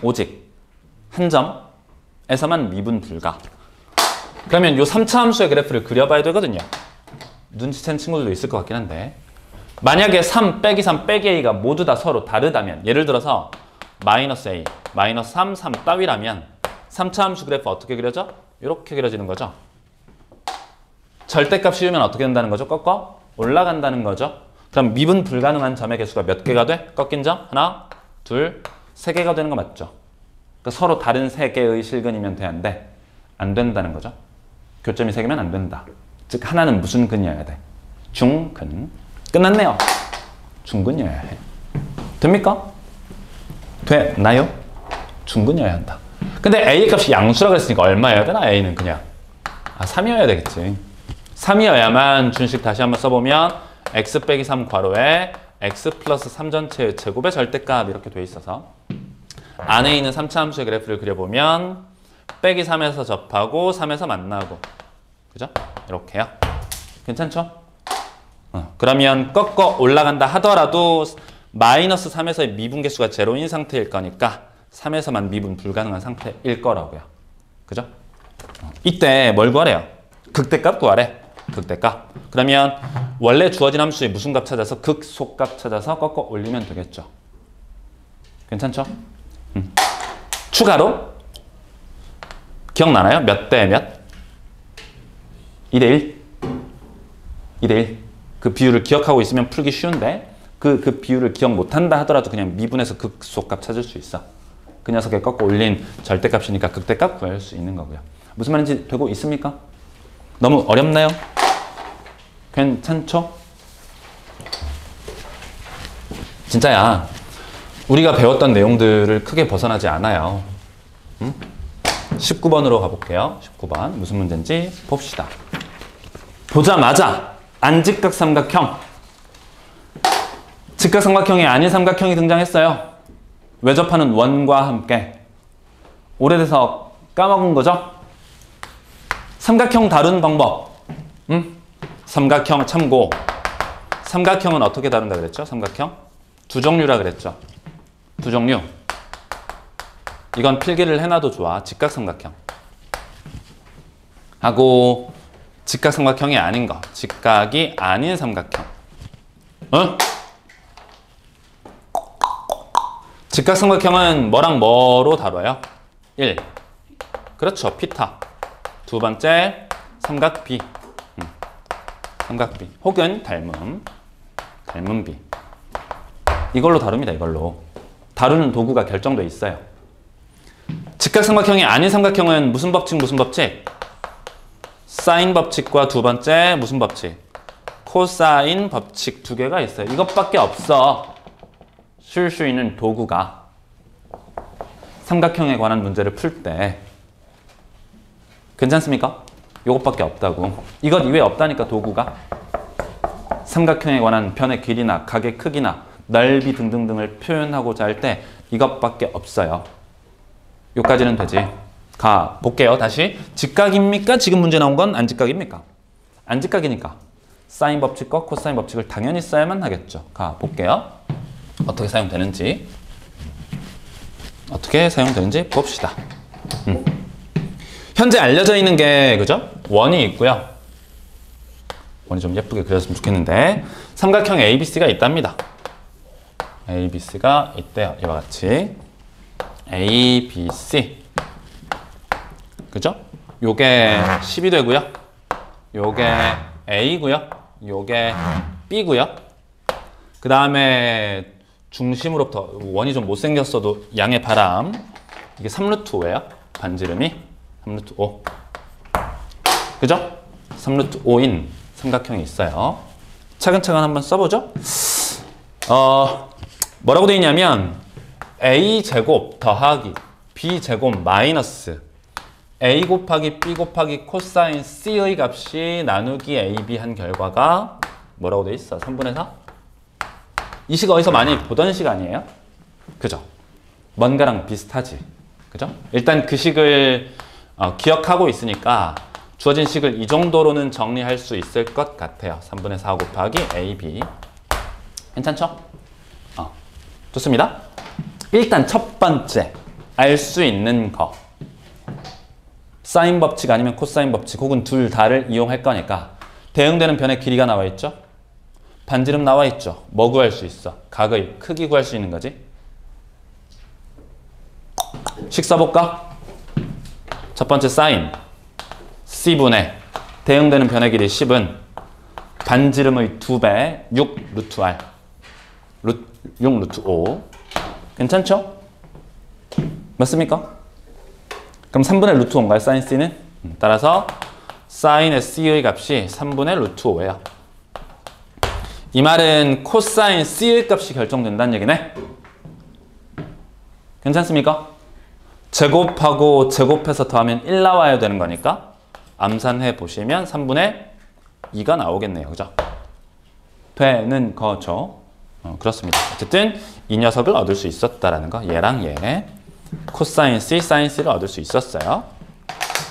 오직 한 점에서만 미분 불가. 그러면 이 3차 함수의 그래프를 그려봐야 되거든요. 눈치챈 친구들도 있을 것 같긴 한데, 만약에 3 빼기 3 빼기 a가 모두 다 서로 다르다면, 예를 들어서 마이너스 a, 마이너스 3, 3 따위라면 3차 함수 그래프 어떻게 그려져? 이렇게 그려지는 거죠. 절대값 씌우면 어떻게 된다는 거죠? 꺾어 올라간다는 거죠. 그럼 미분 불가능한 점의 개수가 몇 개가 돼? 꺾인 점? 하나, 둘, 세 개가 되는 거 맞죠? 그러니까 서로 다른 세 개의 실근이면 돼안돼? 안 된다는 거죠. 교점이 세 개면 안 된다. 즉 하나는 무슨 근이어야 돼? 중근. 끝났네요. 중근이어야 해. 됩니까? 되나요? 중근이어야 한다. 근데 a 값이 양수라고 했으니까 얼마여야 되나? a는 그냥 3이어야 되겠지. 3이어야만 준식 다시 한번 써보면 x 빼기 3 괄호에 x 플러스 3 전체의 제곱의 절대값 이렇게 돼 있어서 안에 있는 3차 함수의 그래프를 그려보면 빼기 3에서 접하고 3에서 만나고, 그죠? 이렇게요. 괜찮죠? 그러면 꺾어 올라간다 하더라도 마이너스 3에서의 미분 개수가 제로인 상태일 거니까 3에서만 미분 불가능한 상태일 거라고요. 그죠? 이때 뭘 구하래요? 극대값 구하래. 극대값. 그러면 원래 주어진 함수의 무슨 값 찾아서 극소값 찾아서 꺾어 올리면 되겠죠. 괜찮죠? 추가로 기억나나요? 몇 대 몇? 2대1? 2대1. 그 비율을 기억하고 있으면 풀기 쉬운데 그 비율을 기억 못한다 하더라도 그냥 미분해서 극소값 찾을 수 있어. 그 녀석에 꺾어 올린 절대값이니까 극대값 구할 수 있는 거고요. 무슨 말인지 되고 있습니까? 너무 어렵나요? 괜찮죠? 진짜야. 우리가 배웠던 내용들을 크게 벗어나지 않아요. 19번으로 가볼게요. 19번 무슨 문제인지 봅시다. 보자마자 안직각삼각형, 직각삼각형이 아닌 삼각형이 등장했어요. 외접하는 원과 함께. 오래돼서 까먹은 거죠? 삼각형 다루는 방법. 삼각형 참고. 삼각형은 어떻게 다룬다 그랬죠? 삼각형? 두 종류라 그랬죠? 두 종류. 이건 필기를 해놔도 좋아. 직각삼각형. 하고 직각삼각형이 아닌 거. 직각이 아닌 삼각형. 직각삼각형은 뭐랑 뭐로 다뤄요? 1. 그렇죠. 피타. 두 번째 삼각비. 삼각비. 혹은 닮음. 닮음비. 이걸로 다룹니다. 이걸로. 다루는 도구가 결정돼 있어요. 직각삼각형이 아닌 삼각형은 무슨 법칙? 무슨 법칙? 사인 법칙과 두 번째 무슨 법칙? 코사인 법칙 두 개가 있어요. 이것밖에 없어. 쓸 수 있는 도구가. 삼각형에 관한 문제를 풀 때. 괜찮습니까? 이것밖에 없다고. 이것 이외에 없다니까 도구가. 삼각형에 관한 변의 길이나 각의 크기나 넓이 등등등을 표현하고자 할 때 이것밖에 없어요. 여기까지는 되지. 가 볼게요. 다시. 직각입니까? 지금 문제 나온 건 안 직각입니까? 안 직각이니까 사인 법칙과 코사인 법칙을 당연히 써야만 하겠죠. 가 볼게요. 어떻게 사용되는지. 어떻게 사용되는지 봅시다. 현재 알려져 있는 게 그죠? 원이 있고요. 원이 좀 예쁘게 그렸으면 좋겠는데 삼각형 ABC가 있답니다. ABC가 있대요. 이와 같이 ABC. 그죠? 요게 10이 되고요. 요게 A고요. 요게 B고요. 그 다음에 중심으로부터 원이 좀 못생겼어도 양의 바람 이게 3루트 5예요. 반지름이 3루트 5. 그죠? 3루트 5인 삼각형이 있어요. 차근차근 한번 써보죠. 뭐라고 되어 있냐면 A제곱 더하기 B제곱 마이너스 A 곱하기 B 곱하기 코사인 C의 값이 나누기 AB 한 결과가 뭐라고 되어 있어? 3분의 4? 이 식 어디서 많이 보던 식 아니에요? 그죠? 뭔가랑 비슷하지. 그죠? 일단 그 식을 기억하고 있으니까 주어진 식을 이 정도로는 정리할 수 있을 것 같아요. 3분의 4 곱하기 AB. 괜찮죠? 좋습니다. 일단 첫 번째 알 수 있는 거. 사인 법칙 아니면 코사인 법칙 혹은 둘 다를 이용할 거니까 대응되는 변의 길이가 나와 있죠? 반지름 나와 있죠? 뭐 구할 수 있어? 각의 크기 구할 수 있는 거지? 식 써볼까? 첫 번째 사인 C분의 대응되는 변의 길이 10은 반지름의 2배 6 루트 R 6 루트 5 괜찮죠? 맞습니까? 그럼 3분의 루트 5인가요? 사인 C는? 따라서 사인의 C의 값이 3분의 루트 5예요. 이 말은 코사인 C의 값이 결정된다는 얘기네. 괜찮습니까? 제곱하고 제곱해서 더하면 1 나와야 되는 거니까 암산해 보시면 3분의 2가 나오겠네요. 그죠? 되는 거죠. 그렇습니다. 어쨌든 이 녀석을 얻을 수 있었다라는 거. 얘랑 얘. 코사인 C, 사인 C를 얻을 수 있었어요.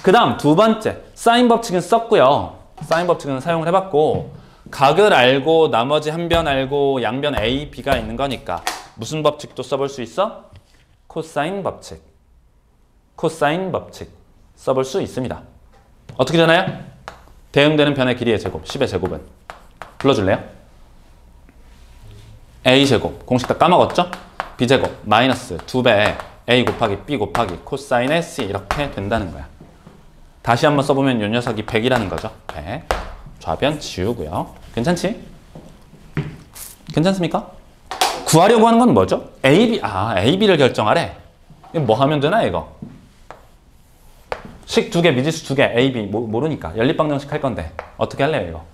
그 다음 두 번째. 사인 법칙은 썼고요. 사인 법칙은 사용을 해봤고 각을 알고 나머지 한 변 알고 양변 A, B가 있는 거니까 무슨 법칙도 써볼 수 있어? 코사인 법칙. 코사인 법칙 써볼 수 있습니다. 어떻게 되나요? 대응되는 변의 길이의 제곱, 10의 제곱은 불러줄래요? A제곱, 공식 다 까먹었죠? B제곱, 마이너스 2배 A 곱하기 B 곱하기 코사인의 C 이렇게 된다는 거야. 다시 한번 써보면 이 녀석이 100이라는 거죠. 100. 좌변 지우고요. 괜찮지? 괜찮습니까? 구하려고 하는 건 뭐죠? AB, AB를 결정하래. 이거 뭐 하면 되나 이거? 식 2개, 미지수 2개, AB 모르니까 연립방정식 할 건데 어떻게 할래요 이거?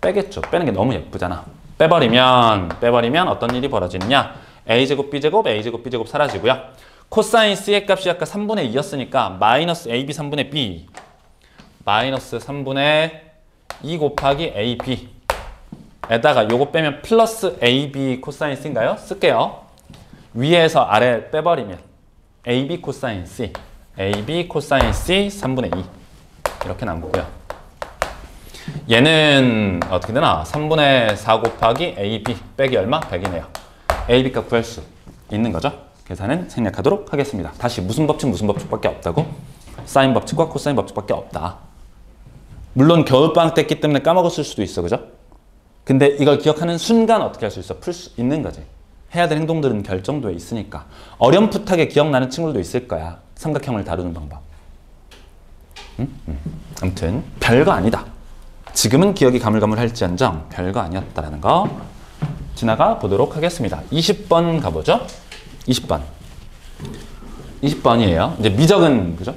빼겠죠. 빼는 게 너무 예쁘잖아. 빼버리면 어떤 일이 벌어지느냐? A제곱, B제곱, A제곱, B제곱 사라지고요. 코사인 C의 값이 아까 3분의 2였으니까 마이너스 AB 3분의 B 마이너스 3분의 2 곱하기 AB 에다가 요거 빼면 플러스 AB 코사인 C인가요? 쓸게요. 위에서 아래 빼버리면 AB 코사인 C AB 코사인 C 3분의 2 이렇게 남고요. 얘는 어떻게 되나? 3분의 4 곱하기 AB 빼기 얼마? 100이네요. AB 값 구할 수 있는 거죠. 계산은 생략하도록 하겠습니다. 다시 무슨 법칙밖에 없다고? 사인 법칙과 코사인 법칙밖에 없다. 물론 겨울방학 때 했기 때문에 까먹었을 수도 있어. 그죠? 근데 이걸 기억하는 순간 어떻게 할 수 있어? 풀 수 있는 거지. 해야 될 행동들은 결정돼 있으니까. 어렴풋하게 기억나는 친구들도 있을 거야. 삼각형을 다루는 방법. 아무튼 별거 아니다. 지금은 기억이 가물가물할지언정 별거 아니었다라는 거 지나가 보도록 하겠습니다. 20번 가보죠. 20번. 20번이에요. 이제 미적은 그죠?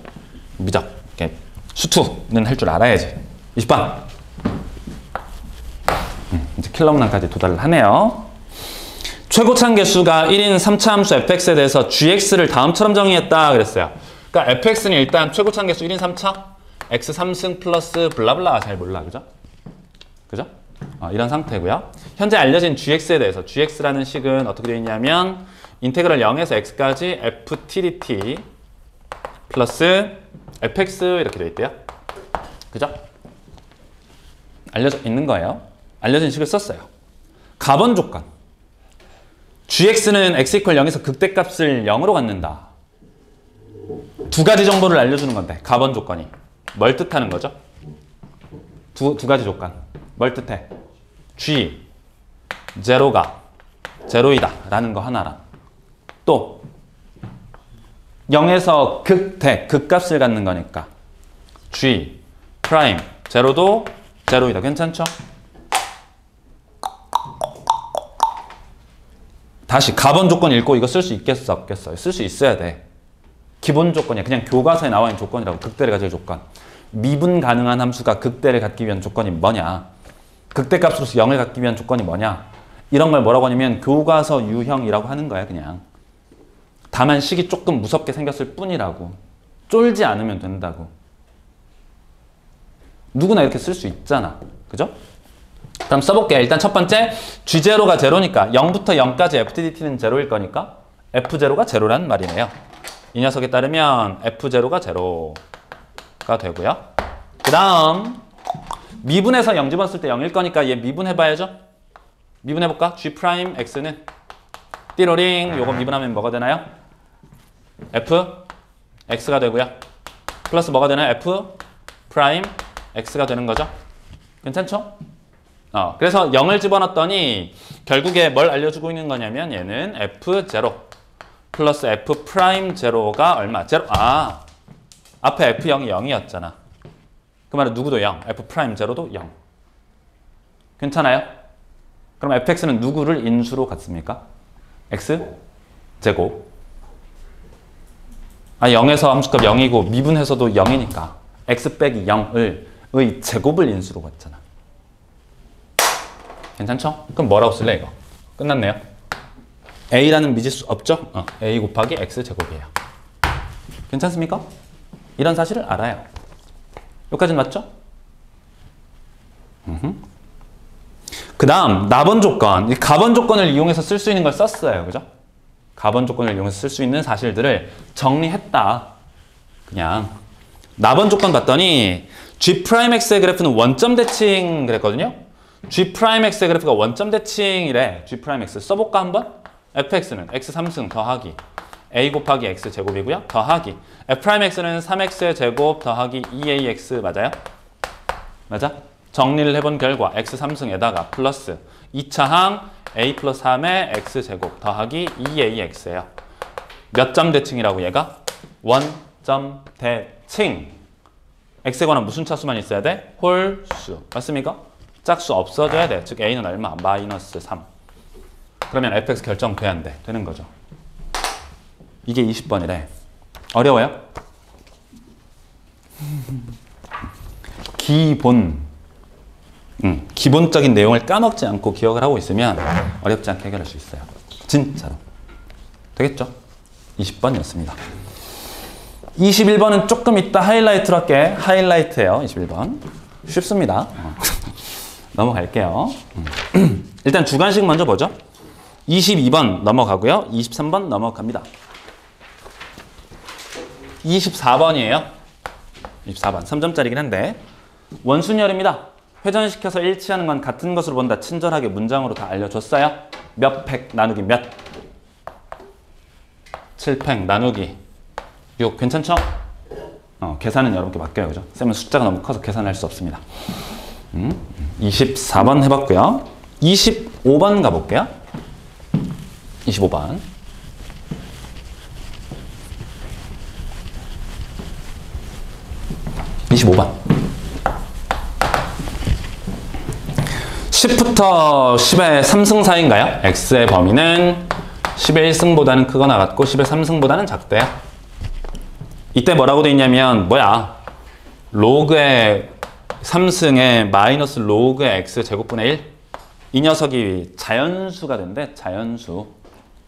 미적. 이렇게 수투는 할 줄 알아야지. 20번. 이제 킬러문항까지 도달을 하네요. 최고참 개수가 1인 3차 함수 fx에 대해서 gx를 다음처럼 정의했다 그랬어요. 그러니까 fx는 일단 최고참 개수 1인 3차 x 3승 플러스 블라블라 잘 몰라. 그죠? 그죠? 이런 상태고요. 현재 알려진 gx에 대해서 gx라는 식은 어떻게 되어 있냐면 인테그럴 0에서 x까지 ftdt 플러스 fx 이렇게 되어 있대요. 그죠? 알려져 있는 거예요. 알려진 식을 썼어요. 가번 조건. gx는 x 이퀄 0에서 극대값을 0으로 갖는다. 두 가지 정보를 알려주는 건데 가번 조건이 뭘 뜻하는 거죠? 두 가지 조건. 뭘 뜻해? g 제로가 제로이다 라는 거 하나랑 또 0에서 극대, 극값을 갖는 거니까 G 프라임 제로도 제로이다. 괜찮죠? 다시 가번 조건 읽고 이거 쓸 수 있겠어 없겠어요? 쓸 수 있어야 돼. 기본 조건이야. 그냥 교과서에 나와 있는 조건이라고. 극대를 가질 조건. 미분 가능한 함수가 극대를 갖기 위한 조건이 뭐냐? 극대값으로서 0을 갖기 위한 조건이 뭐냐? 이런 걸 뭐라고 하냐면 교과서 유형이라고 하는 거야. 그냥. 다만 식이 조금 무섭게 생겼을 뿐이라고. 쫄지 않으면 된다고. 누구나 이렇게 쓸 수 있잖아. 그죠? 그럼 써볼게요. 일단 첫 번째 G0가 제로니까 0부터 0까지 FTDT는 제로일 거니까 F0가 제로란 말이네요. 이 녀석에 따르면 F0가 제로가 되고요. 그 다음 미분해서 0 집어넣을 때 0일 거니까 얘 미분해봐야죠. 미분해볼까? G 프라임 X는 띠로링 요거 미분하면 뭐가 되나요? F X가 되고요. 플러스 뭐가 되나요? F 프라임 X가 되는 거죠. 괜찮죠? 그래서 0을 집어넣었더니 결국에 뭘 알려주고 있는 거냐면 얘는 F0 플러스 F 프라임 제로가 얼마? 제로. 앞에 F0이 0이었잖아. 그 말은 누구도 0, F 프라임 제로도 0. 괜찮아요? 그럼 fx는 누구를 인수로 갖습니까? x 제곱. 0에서 함수값 0이고 미분해서도 0이니까 x 빼기 0을 의 제곱을 인수로 갖잖아. 괜찮죠? 그럼 뭐라고 쓸래 이거? 끝났네요. a라는 미지수 없죠? a 곱하기 x 제곱이에요. 괜찮습니까? 이런 사실을 알아요. 여기까지는 맞죠? 그 다음 나번 조건, 이 가번 조건을 이용해서 쓸 수 있는 걸 썼어요. 그죠? 가번 조건을 이용해서 쓸 수 있는 사실들을 정리했다. 그냥 나번 조건 봤더니 G'X의 그래프는 원점 대칭 그랬거든요. G'X의 그래프가 원점 대칭이래. G'X 써볼까 한번? fx는 x 3승 더하기 a 곱하기 x 제곱이고요. 더하기 f'x는 3x의 제곱 더하기 2ax 맞아요? 맞아? 정리를 해본 결과 x 3승에다가 플러스 2차 항 a 플러스 3의 x 제곱 더하기 2ax예요. 몇 점 대칭이라고 얘가? 원점 대칭. x에 관한 무슨 차수만 있어야 돼? 홀수. 맞습니까? 짝수 없어져야 돼. 즉 a는 얼마? 마이너스 3. 그러면 fx 결정돼야 안 돼? 되는 거죠. 이게 20번이래. 어려워요? 기본적인 내용을 까먹지 않고 기억을 하고 있으면 어렵지 않게 해결할 수 있어요. 진짜로. 되겠죠? 20번이었습니다. 21번은 조금 이따 하이라이트로 할게. 하이라이트예요. 21번. 쉽습니다. 넘어갈게요. 일단 주관식 먼저 보죠. 22번 넘어가고요. 23번 넘어갑니다. 24번이에요. 24번. 3점짜리긴 한데 원순열입니다. 회전시켜서 일치하는 건 같은 것으로 본다. 친절하게 문장으로 다 알려줬어요. 몇 팩 나누기 몇? 7팩 나누기 6. 괜찮죠? 계산은 여러분께 맡겨요. 그죠? 쌤은 숫자가 너무 커서 계산할 수 없습니다. 24번 해봤고요. 25번 가볼게요. 25번. (25번) 10부터 10의 3승 사이인가요? x의 범위는 10의 1승보다는 크거나 같고 10의 3승보다는 작대요. 이때 뭐라고 돼 있냐면 로그의 3승에 마이너스 로그의 x 제곱분의 1. 이 녀석이 자연수가 된대. 자연수.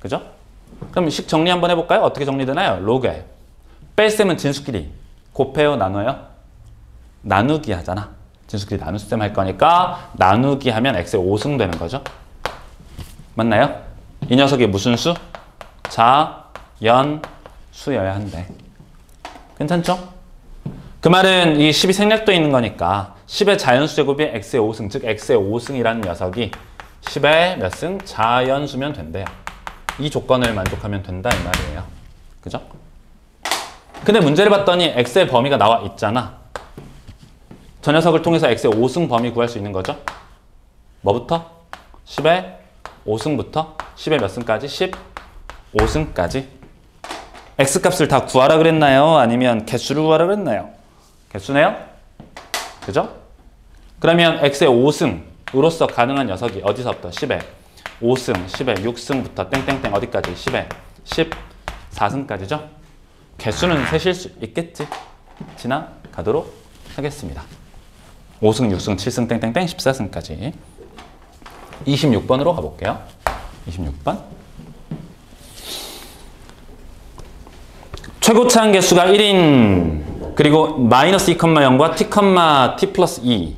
그죠? 그럼 식 정리 한번 해볼까요? 어떻게 정리되나요? 로그에 뺄셈은 진수끼리 곱해요? 나눠요? 나누기 하잖아. 진수끼리 나눗셈 할 거니까 나누기 하면 x의 5승 되는 거죠. 맞나요? 이 녀석이 무슨 수? 자연수여야 한대. 괜찮죠? 그 말은 이 10이 생략되어 있는 거니까 10의 자연수 제곱이 x의 5승, 즉 x의 5승이라는 녀석이 10의 몇 승? 자연수면 된대요. 이 조건을 만족하면 된다 이 말이에요. 그죠? 근데 문제를 봤더니 x의 범위가 나와 있잖아. 저 녀석을 통해서 x의 5승 범위 구할 수 있는 거죠. 뭐부터? 10의 5승부터 10의 몇 승까지? 15승까지. x값을 다 구하라 그랬나요? 아니면 개수를 구하라 그랬나요? 개수네요. 그죠? 그러면 x의 5승으로서 가능한 녀석이 어디서부터? 10에 5승, 10에 6승부터 땡땡땡 어디까지? 10에 14승까지죠? 개수는 세실 수 있겠지? 지나가도록 하겠습니다. 5승, 6승, 7승, 땡땡땡 14승까지. 26번으로 가볼게요. 26번. 최고차항 개수가 1인 그리고 마이너스 2,0과 t, t 플러스 2.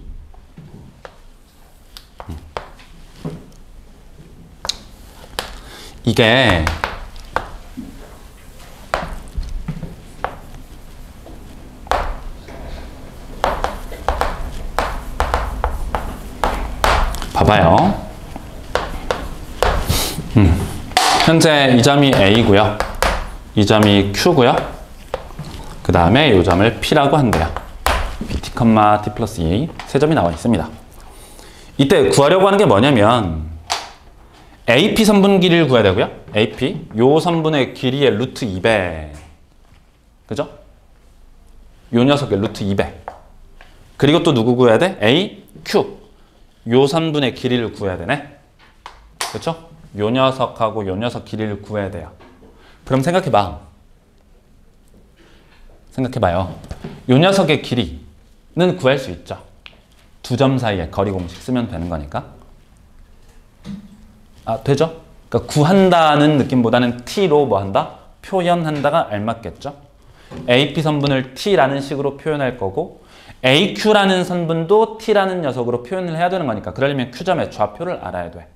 이게 봐봐요. 현재 이 점이 A고요. 이 점이 Q고요. 그 다음에 이 점을 P라고 한대요. T, T 플러스 2 세 점이 나와 있습니다. 이때 구하려고 하는 게 뭐냐면 AP 선분 길이를 구해야 되고요. AP 요 선분의 길이의 루트 2배. 그죠? 요 녀석의 루트 2배. 그리고 또 누구 구해야 돼? A, Q. 요 선분의 길이를 구해야 되네. 그렇죠? 요 녀석하고 요 녀석 길이를 구해야 돼요. 그럼 생각해봐. 생각해봐요. 요 녀석의 길이는 구할 수 있죠. 두 점 사이에 거리 공식 쓰면 되는 거니까. 아, 되죠? 그러니까 구한다는 느낌보다는 t로 뭐 한다? 표현한다가 알맞겠죠? AP 선분을 t라는 식으로 표현할 거고 AQ라는 선분도 t라는 녀석으로 표현을 해야 되는 거니까 그러려면 Q점의 좌표를 알아야 돼.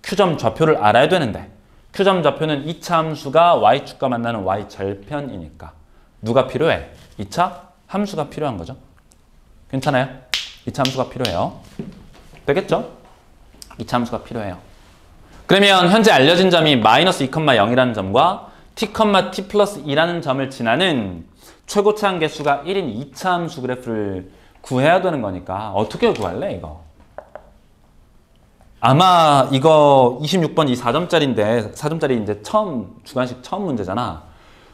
Q점 좌표를 알아야 되는데 Q점 좌표는 2차 함수가 Y축과 만나는 Y절편이니까 누가 필요해? 2차 함수가 필요한 거죠. 괜찮아요? 2차 함수가 필요해요. 되겠죠? 2차 함수가 필요해요. 그러면 현재 알려진 점이 마이너스 2,0이라는 점과 t, t 플러스 2라는 점을 지나는 최고차항 개수가 1인 2차 함수 그래프를 구해야 되는 거니까 어떻게 구할래 이거? 아마 이거 26번 이 4점짜리인데 4점짜리 이제 처음 주관식 처음 문제잖아.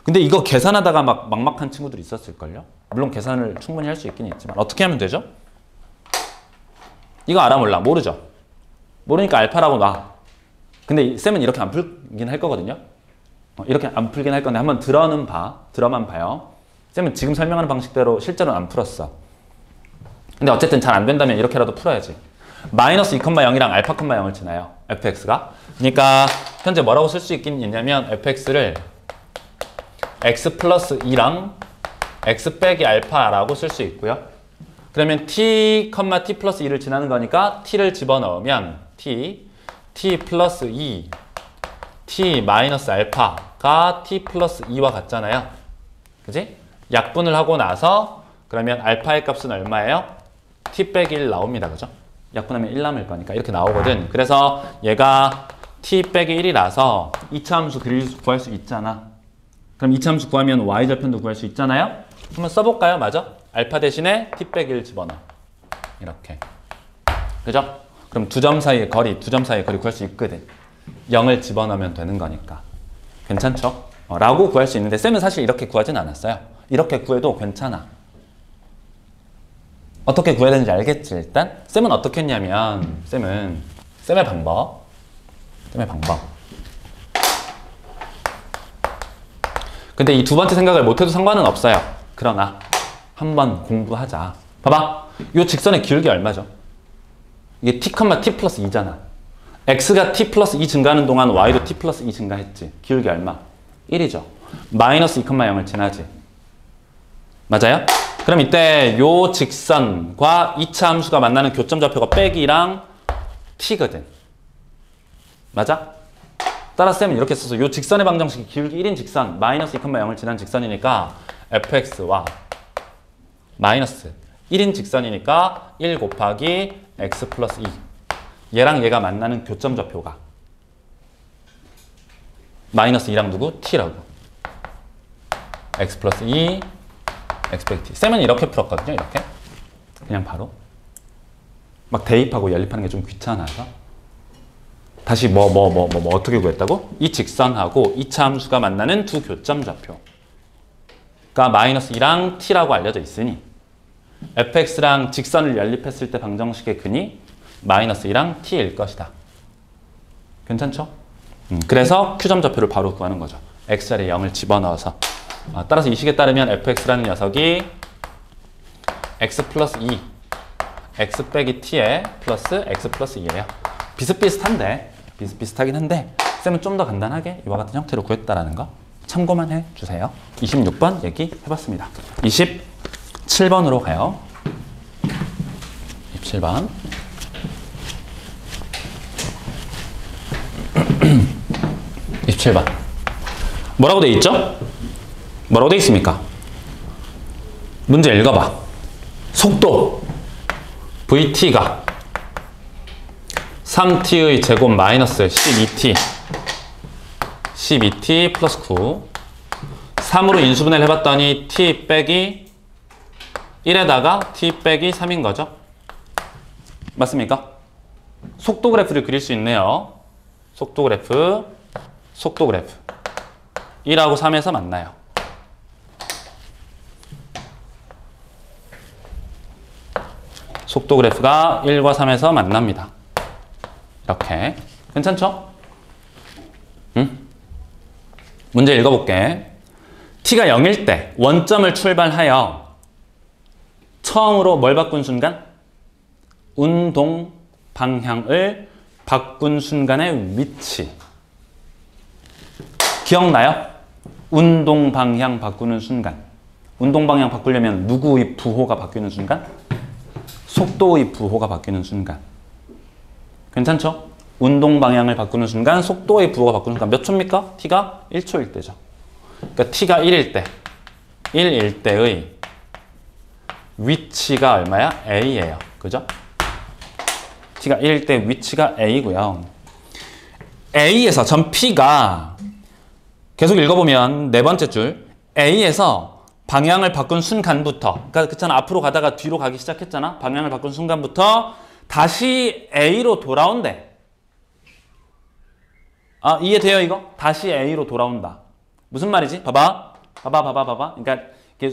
근데 이거 계산하다가 막 막막한 친구들이 있었을걸요? 물론 계산을 충분히 할 수 있긴 있지만 어떻게 하면 되죠? 이거 알아 몰라? 모르죠? 모르니까 알파라고 놔. 근데 쌤은 이렇게 안 풀긴 할 거거든요. 이렇게 안 풀긴 할 건데 한번 들어만 봐요. 쌤은 지금 설명하는 방식대로 실제로는 안 풀었어. 근데 어쨌든 잘 안 된다면 이렇게라도 풀어야지. 마이너스 2,0이랑 알파, 0을 지나요. fx가. 그러니까 현재 뭐라고 쓸 수 있긴 있냐면 fx를 x 플러스 2랑 x 빼기 알파라고 쓸 수 있고요. 그러면 t, t 플러스 2를 지나는 거니까 t를 집어넣으면 t 플러스 2, t 마이너스 알파가 t 플러스 2와 같잖아요. 그지? 약분을 하고 나서 그러면 알파의 값은 얼마예요? t 빼기 1 나옵니다. 그죠? 약분하면 1 남을 거니까 이렇게 나오거든. 그래서 얘가 t 빼기 1이라서 2차 함수 구할 수 있잖아. 그럼 2차 함수 구하면 y절편도 구할 수 있잖아요. 한번 써볼까요? 맞아? 알파 대신에 t 빼기 1 집어넣어. 이렇게. 그죠? 그럼 두 점 사이의 거리 구할 수 있거든. 0을 집어넣으면 되는 거니까. 괜찮죠? 라고 구할 수 있는데 쌤은 사실 이렇게 구하진 않았어요. 이렇게 구해도 괜찮아. 어떻게 구해야 되는지 알겠지 일단? 쌤은 어떻게 했냐면 쌤의 방법. 근데 이 두 번째 생각을 못해도 상관은 없어요. 그러나 한번 공부하자. 봐봐. 이 직선의 기울기 얼마죠? 이게 t, t 플러스 2잖아. x가 t 플러스 2 증가하는 동안 y도 t 플러스 2 증가했지. 기울기 얼마? 1이죠. 마이너스 2,0을 지나지. 맞아요? 그럼 이때 요 직선과 2차 함수가 만나는 교점 좌표가 빼기랑 t거든. 맞아? 따라서 쌤은 이렇게 써서 요 직선의 방정식이 기울기 1인 직선 마이너스 2,0을 지난 직선이니까 fx와 마이너스 1인 직선이니까 1 곱하기 x 플러스 2 얘랑 얘가 만나는 교점 좌표가 마이너스 2랑 누구? t라고. x 플러스 2 x 빼기 t. 쌤은 이렇게 풀었거든요. 이렇게. 그냥 바로. 막 대입하고 연립하는 게 좀 귀찮아서. 다시 어떻게 구했다고? 이 직선하고 2차 함수가 만나는 두 교점 좌표가 마이너스 2랑 t라고 알려져 있으니 fx랑 직선을 연립했을 때 방정식의 근이 마이너스 2랑 t일 것이다. 괜찮죠? 그래서 Q점 좌표를 바로 구하는 거죠. x자리에 0을 집어넣어서. 따라서 이 식에 따르면 fx라는 녀석이 x 플러스 2, x 빼기 t에 플러스 x 플러스 2예요. 비슷비슷하긴 한데 쌤은 좀 더 간단하게 이와 같은 형태로 구했다라는 거 참고만 해주세요. 26번 얘기해봤습니다. 27번으로 가요. 27번. 27번. 뭐라고 돼 있죠? 뭐라고 돼 있습니까? 문제 읽어봐. 속도 vt가 3t의 제곱 마이너스 12t 플러스 9 3으로 인수분해를 해봤더니 t 빼기 1에다가 t 빼기 3인 거죠. 맞습니까? 속도 그래프를 그릴 수 있네요. 속도 그래프 1하고 3에서 만나요. 속도 그래프가 1과 3에서 만납니다. 이렇게. 괜찮죠? 응? 문제 읽어볼게. t가 0일 때 원점을 출발하여 처음으로 뭘 바꾼 순간? 운동 방향을 바꾼 순간의 위치. 기억나요? 운동 방향 바꾸는 순간. 운동 방향 바꾸려면 누구의 부호가 바뀌는 순간? 속도의 부호가 바뀌는 순간. 괜찮죠? 운동 방향을 바꾸는 순간, 속도의 부호가 바꾸는 순간 몇 초입니까? t가 1초일 때죠. 그러니까 t가 1일 때, 1일 때의 위치가 얼마야? a예요. 그죠? t가 1일 때 위치가 a고요. a에서 전 p가 계속 읽어보면 네 번째 줄 a에서 방향을 바꾼 순간부터, 그러니까 그렇잖아. 앞으로 가다가 뒤로 가기 시작했잖아. 방향을 바꾼 순간부터 다시 A로 돌아온대. 이해돼요 이거? 다시 A로 돌아온다. 무슨 말이지? 봐봐. 그러니까 이게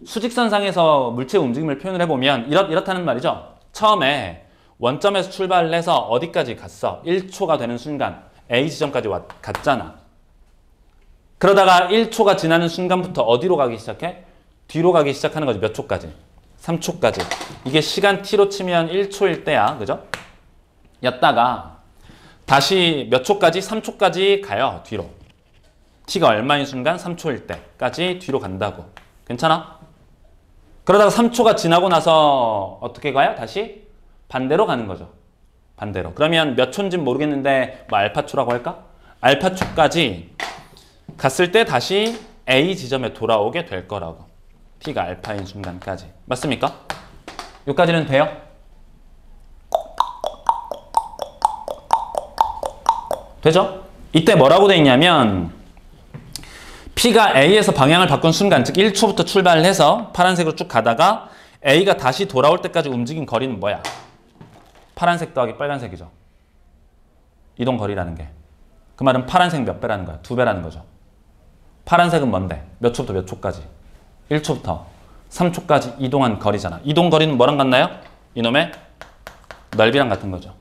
수직선상에서 물체의 움직임을 표현을 해보면 이렇다는 말이죠. 처음에 원점에서 출발을 해서 어디까지 갔어? 1초가 되는 순간 A 지점까지 갔잖아. 그러다가 1초가 지나는 순간부터 어디로 가기 시작해? 뒤로 가기 시작하는 거지. 몇 초까지? 3초까지. 이게 시간 t로 치면 1초일 때야. 그죠? 였다가 다시 몇 초까지? 3초까지 가요. 뒤로. t가 얼마인 순간? 3초일 때까지 뒤로 간다고. 괜찮아? 그러다가 3초가 지나고 나서 어떻게 가요? 다시 반대로 가는 거죠. 반대로. 그러면 몇 초인지는 모르겠는데 뭐 알파초라고 할까? 알파초까지 갔을 때 다시 A 지점에 돌아오게 될 거라고. t가 알파인 순간까지. 맞습니까? 여기까지는 돼요? 되죠? 이때 뭐라고 돼 있냐면 P가 A에서 방향을 바꾼 순간, 즉 1초부터 출발을 해서 파란색으로 쭉 가다가 A가 다시 돌아올 때까지 움직인 거리는 뭐야? 파란색 더하기 빨간색이죠. 이동 거리라는 게. 그 말은 파란색 몇 배라는 거야? 2배라는 거죠. 파란색은 뭔데? 몇 초부터 몇 초까지? 1초부터 3초까지 이동한 거리잖아. 이동 거리는 뭐랑 같나요? 이놈의 넓이랑 같은 거죠.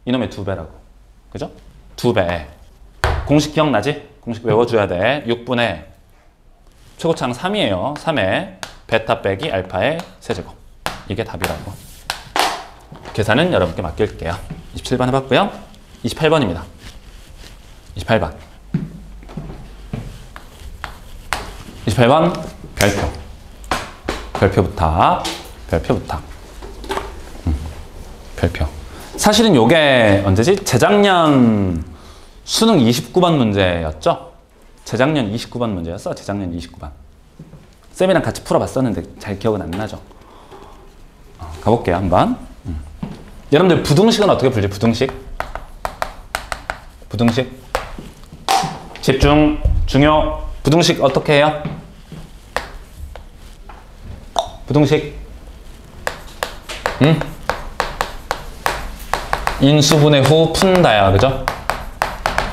이놈의 2배라고. 그죠? 2배. 공식 기억나지? 공식 외워줘야 돼. 6분의 최고차는 3이에요. 3의 베타 빼기 알파의 세제곱. 이게 답이라고. 계산은 여러분께 맡길게요. 27번 해봤고요. 28번입니다. 28번. 28번 별표. 별표. 별표. 사실은 요게 언제지? 재작년 수능 29번 문제였죠? 재작년 29번 문제였어. 재작년 29번. 쌤이랑 같이 풀어봤었는데 잘 기억은 안 나죠? 가볼게요, 한번. 여러분들 부등식은 어떻게 풀지? 부등식. 집중, 중요. 부등식 어떻게 해요? 부등식. 인수분해 후 푼다야. 그죠?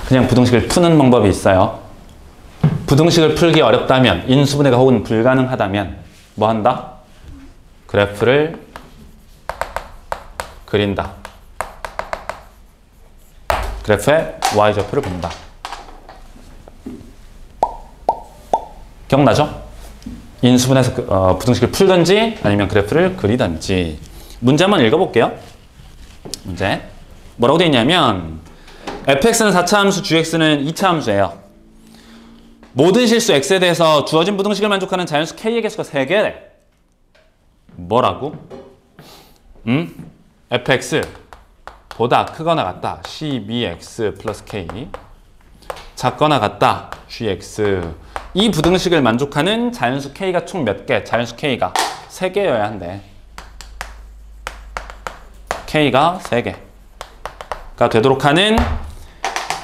그냥 부등식을 푸는 방법이 있어요. 부등식을 풀기 어렵다면, 인수분해가 혹은 불가능하다면 뭐 한다? 그래프를 그린다. 그래프의 y좌표를 본다. 기억나죠? 인수분해서 부등식을 풀든지 아니면 그래프를 그리든지. 문제 한번 읽어볼게요. 문제 뭐라고 되어 있냐면 fx는 4차 함수, gx는 2차 함수예요. 모든 실수 x에 대해서 주어진 부등식을 만족하는 자연수 k의 개수가 3개래. 뭐라고? fx 보다 크거나 같다 12x 플러스 k, 작거나 같다 gx. 이 부등식을 만족하는 자연수 k가 총 몇 개? 자연수 k가 3개여야 한대. k가 3개가 되도록 하는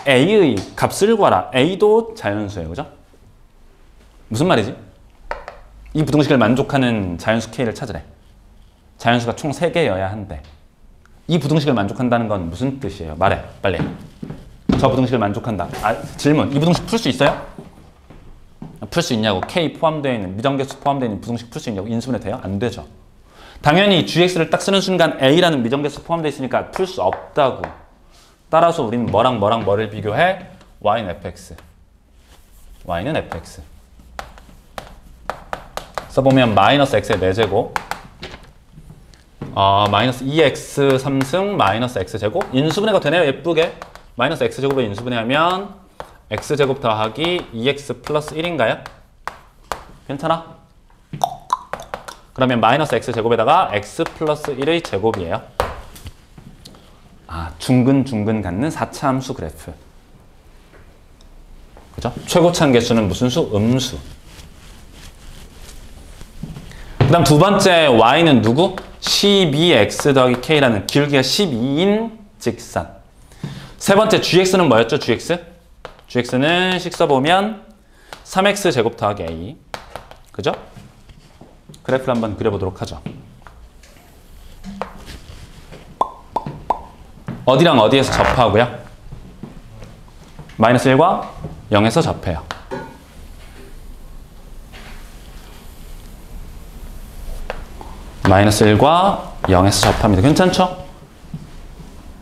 a의 값을 구하라. a도 자연수예요. 그죠? 무슨 말이지? 이 부등식을 만족하는 자연수 k를 찾으래. 자연수가 총 3개여야 한대. 이 부등식을 만족한다는 건 무슨 뜻이에요? 말해, 빨리. 저 부등식을 만족한다. 질문. 이 부등식 풀 수 있어요? 풀 수 있냐고. k 포함되어 있는, 미정계수 포함되어 있는 부등식 풀 수 있냐고. 인수분해 돼요? 안 되죠. 당연히 gx를 딱 쓰는 순간 a라는 미정계수 포함되어 있으니까 풀 수 없다고. 따라서 우리는 뭐랑 뭐를 비교해? y는 fx. y는 fx. 써보면 마이너스 x의 4제곱, 마이너스 2x 3승 마이너스 x제곱. 인수분해가 되네요. 예쁘게. 마이너스 x제곱에 인수분해하면 x제곱 더하기 2x 플러스 1인가요? 괜찮아? 그러면 마이너스 x제곱에다가 x 플러스 1의 제곱이에요. 중근 갖는 4차 함수 그래프. 그죠? 최고차항 개수는 무슨 수? 음수. 그 다음 두 번째 y는 누구? 12x 더하기 k라는 기울기가 12인 직선. 세 번째 gx는 뭐였죠? gx는 식 써보면 3x 제곱 더하기 a. 그죠? 그래프를 한번 그려보도록 하죠. 어디랑 어디에서 접하고요? 마이너스 1과 0에서 접해요. 마이너스 1과 0에서 접합니다. 괜찮죠?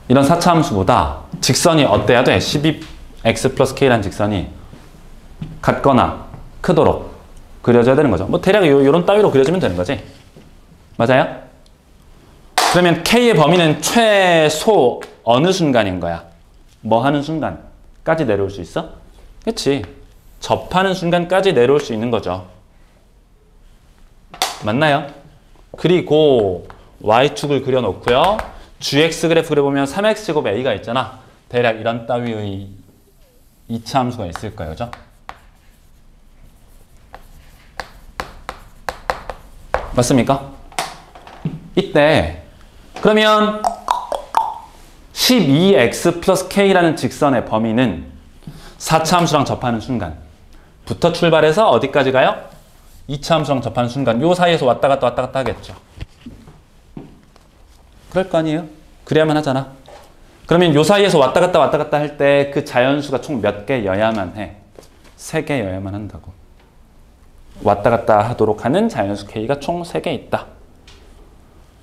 이런 4차 함수보다 직선이 어때야 돼? 12x 플러스 k라는 직선이 같거나 크도록 그려져야 되는 거죠. 뭐 대략 이런 따위로 그려지면 되는 거지. 맞아요? 그러면 k의 범위는 최소 어느 순간인 거야? 뭐 하는 순간까지 내려올 수 있어? 그치? 접하는 순간까지 내려올 수 있는 거죠. 맞나요? 그리고 y축을 그려놓고요. gx 그래프 그려보면 3x제곱 a가 있잖아. 대략 이런 따위의 2차 함수가 있을 거예요. 그죠? 맞습니까? 이때 그러면 12x 플러스 k라는 직선의 범위는 4차 함수랑 접하는 순간부터 출발해서 어디까지 가요? 2차 함수랑 접하는 순간 요 사이에서 왔다 갔다 하겠죠. 그럴 거 아니에요? 그래야만 하잖아. 그러면 요 사이에서 왔다 갔다 할 때 그 자연수가 총 몇 개여야만 해? 3개여야만 한다고. 왔다 갔다 하도록 하는 자연수 k가 총 3개 있다.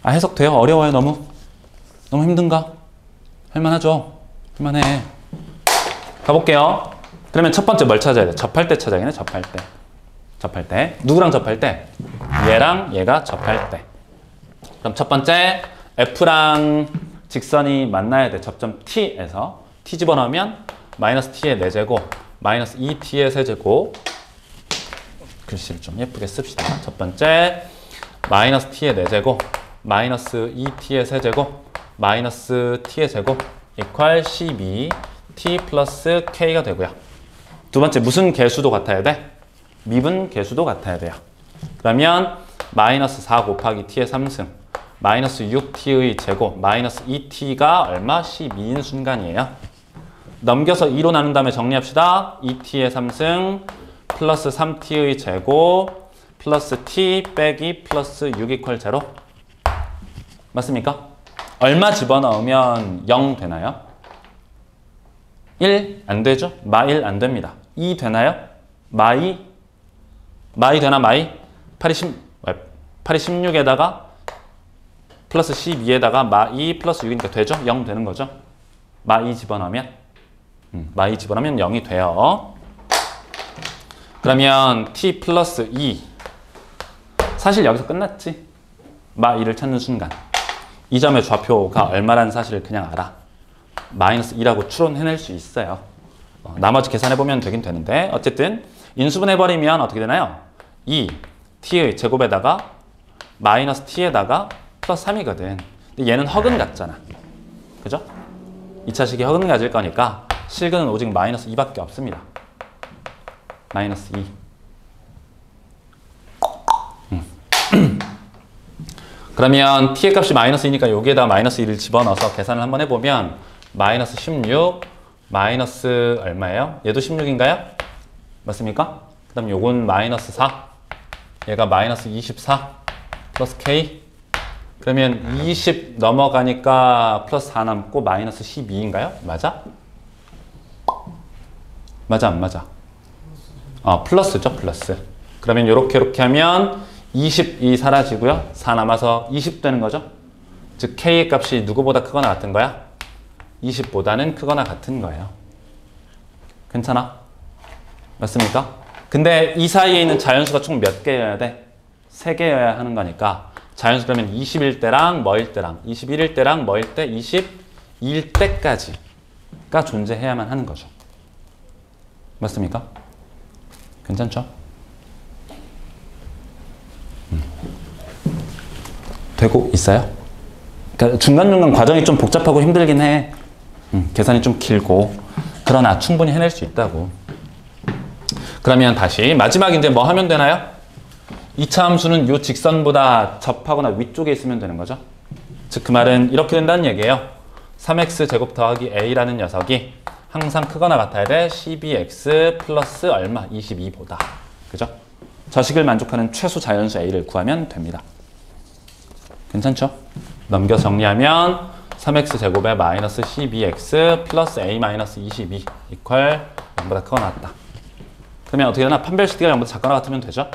해석돼요? 어려워요? 너무 힘든가? 할만하죠? 할만해. 가볼게요. 그러면 첫 번째 뭘 찾아야 돼? 접할 때 찾아야겠네. 접할 때. 누구랑 접할 때? 얘랑 얘가 접할 때. 그럼 첫 번째 f랑 직선이 만나야 돼. 접점 t에서 t 집어넣으면 마이너스 t의 4제곱 마이너스 2t의 세제곱. 글씨를 좀 예쁘게 씁시다. 첫 번째 마이너스 t의 4제곱 마이너스 2t의 세제곱 마이너스 t의 제곱 이퀄 12 t 플러스 k가 되고요. 두 번째 무슨 개수도 같아야 돼? 미분 개수도 같아야 돼요. 그러면 마이너스 4 곱하기 t의 3승 마이너스 6t의 제곱 마이너스 2t가 얼마? 12인 순간이에요. 넘겨서 2로 나눈 다음에 정리합시다. 2t의 3승 플러스 3t의 제곱 플러스 t 빼기 플러스 6 이퀄 0. 맞습니까? 얼마 집어넣으면 0 되나요? 1 안 되죠? 마1 안 됩니다. 2 되나요? 마이 되나 마이? 8이 16에다가 플러스 12에다가 마2 플러스 6이니까 되죠? 0 되는 거죠? 마2 집어넣으면 마2 집어넣으면 0이 돼요. 그러면 t 플러스 2 사실 여기서 끝났지? 마2를 찾는 순간 이 점의 좌표가 얼마라는 사실을 그냥 알아. 마이너스 2라고 추론해낼 수 있어요. 나머지 계산해보면 되긴 되는데 어쨌든 인수분해버리면 어떻게 되나요? 2 t의 제곱에다가 마이너스 t에다가 플러스 3이거든. 근데 얘는 허근 같잖아. 그죠? 2차식이 허근 가질 거니까 실근은 오직 마이너스 2밖에 없습니다. 마이너스 2. 그러면 t의 값이 마이너스 2니까 여기에다 마이너스 2를 집어넣어서 계산을 한번 해보면 마이너스 16 마이너스 얼마예요? 얘도 16인가요? 맞습니까? 그 다음 요건 마이너스 4 얘가 마이너스 24 플러스 k 그러면 20 넘어가니까 플러스 4 남고 마이너스 12인가요? 맞아? 맞아 안 맞아? 플러스죠 플러스. 그러면 요렇게 하면 22 사라지고요 4 남아서 20 되는 거죠. 즉 k의 값이 누구보다 크거나 같은 거야? 20보다는 크거나 같은 거예요. 괜찮아? 맞습니까? 근데 이 사이에 있는 자연수가 총 몇 개여야 돼? 3개여야 하는 거니까 자연수 그러면 20일 때랑 뭐일 때랑 21일 때랑 뭐일 때 22일 때까지가 존재해야만 하는 거죠. 맞습니까? 괜찮죠? 되고 있어요? 그러니까 중간중간 과정이 좀 복잡하고 힘들긴 해. 계산이 좀 길고 그러나 충분히 해낼 수 있다고. 그러면 다시 마지막 이제 뭐 하면 되나요? 2차 함수는 이 직선보다 접하거나 위쪽에 있으면 되는 거죠. 즉 그 말은 이렇게 된다는 얘기예요. 3x 제곱 더하기 a라는 녀석이 항상 크거나 같아야 돼. 12x 플러스 얼마? 22보다. 그죠? 저 식을 만족하는 최소 자연수 a를 구하면 됩니다. 괜찮죠? 넘겨서 정리하면 3x 제곱에 마이너스 12x 플러스 a 마이너스 22 이퀄 0보다 크거나 같다. 그러면 어떻게 되나? 판별식가 0보다 작거나 같으면 되죠?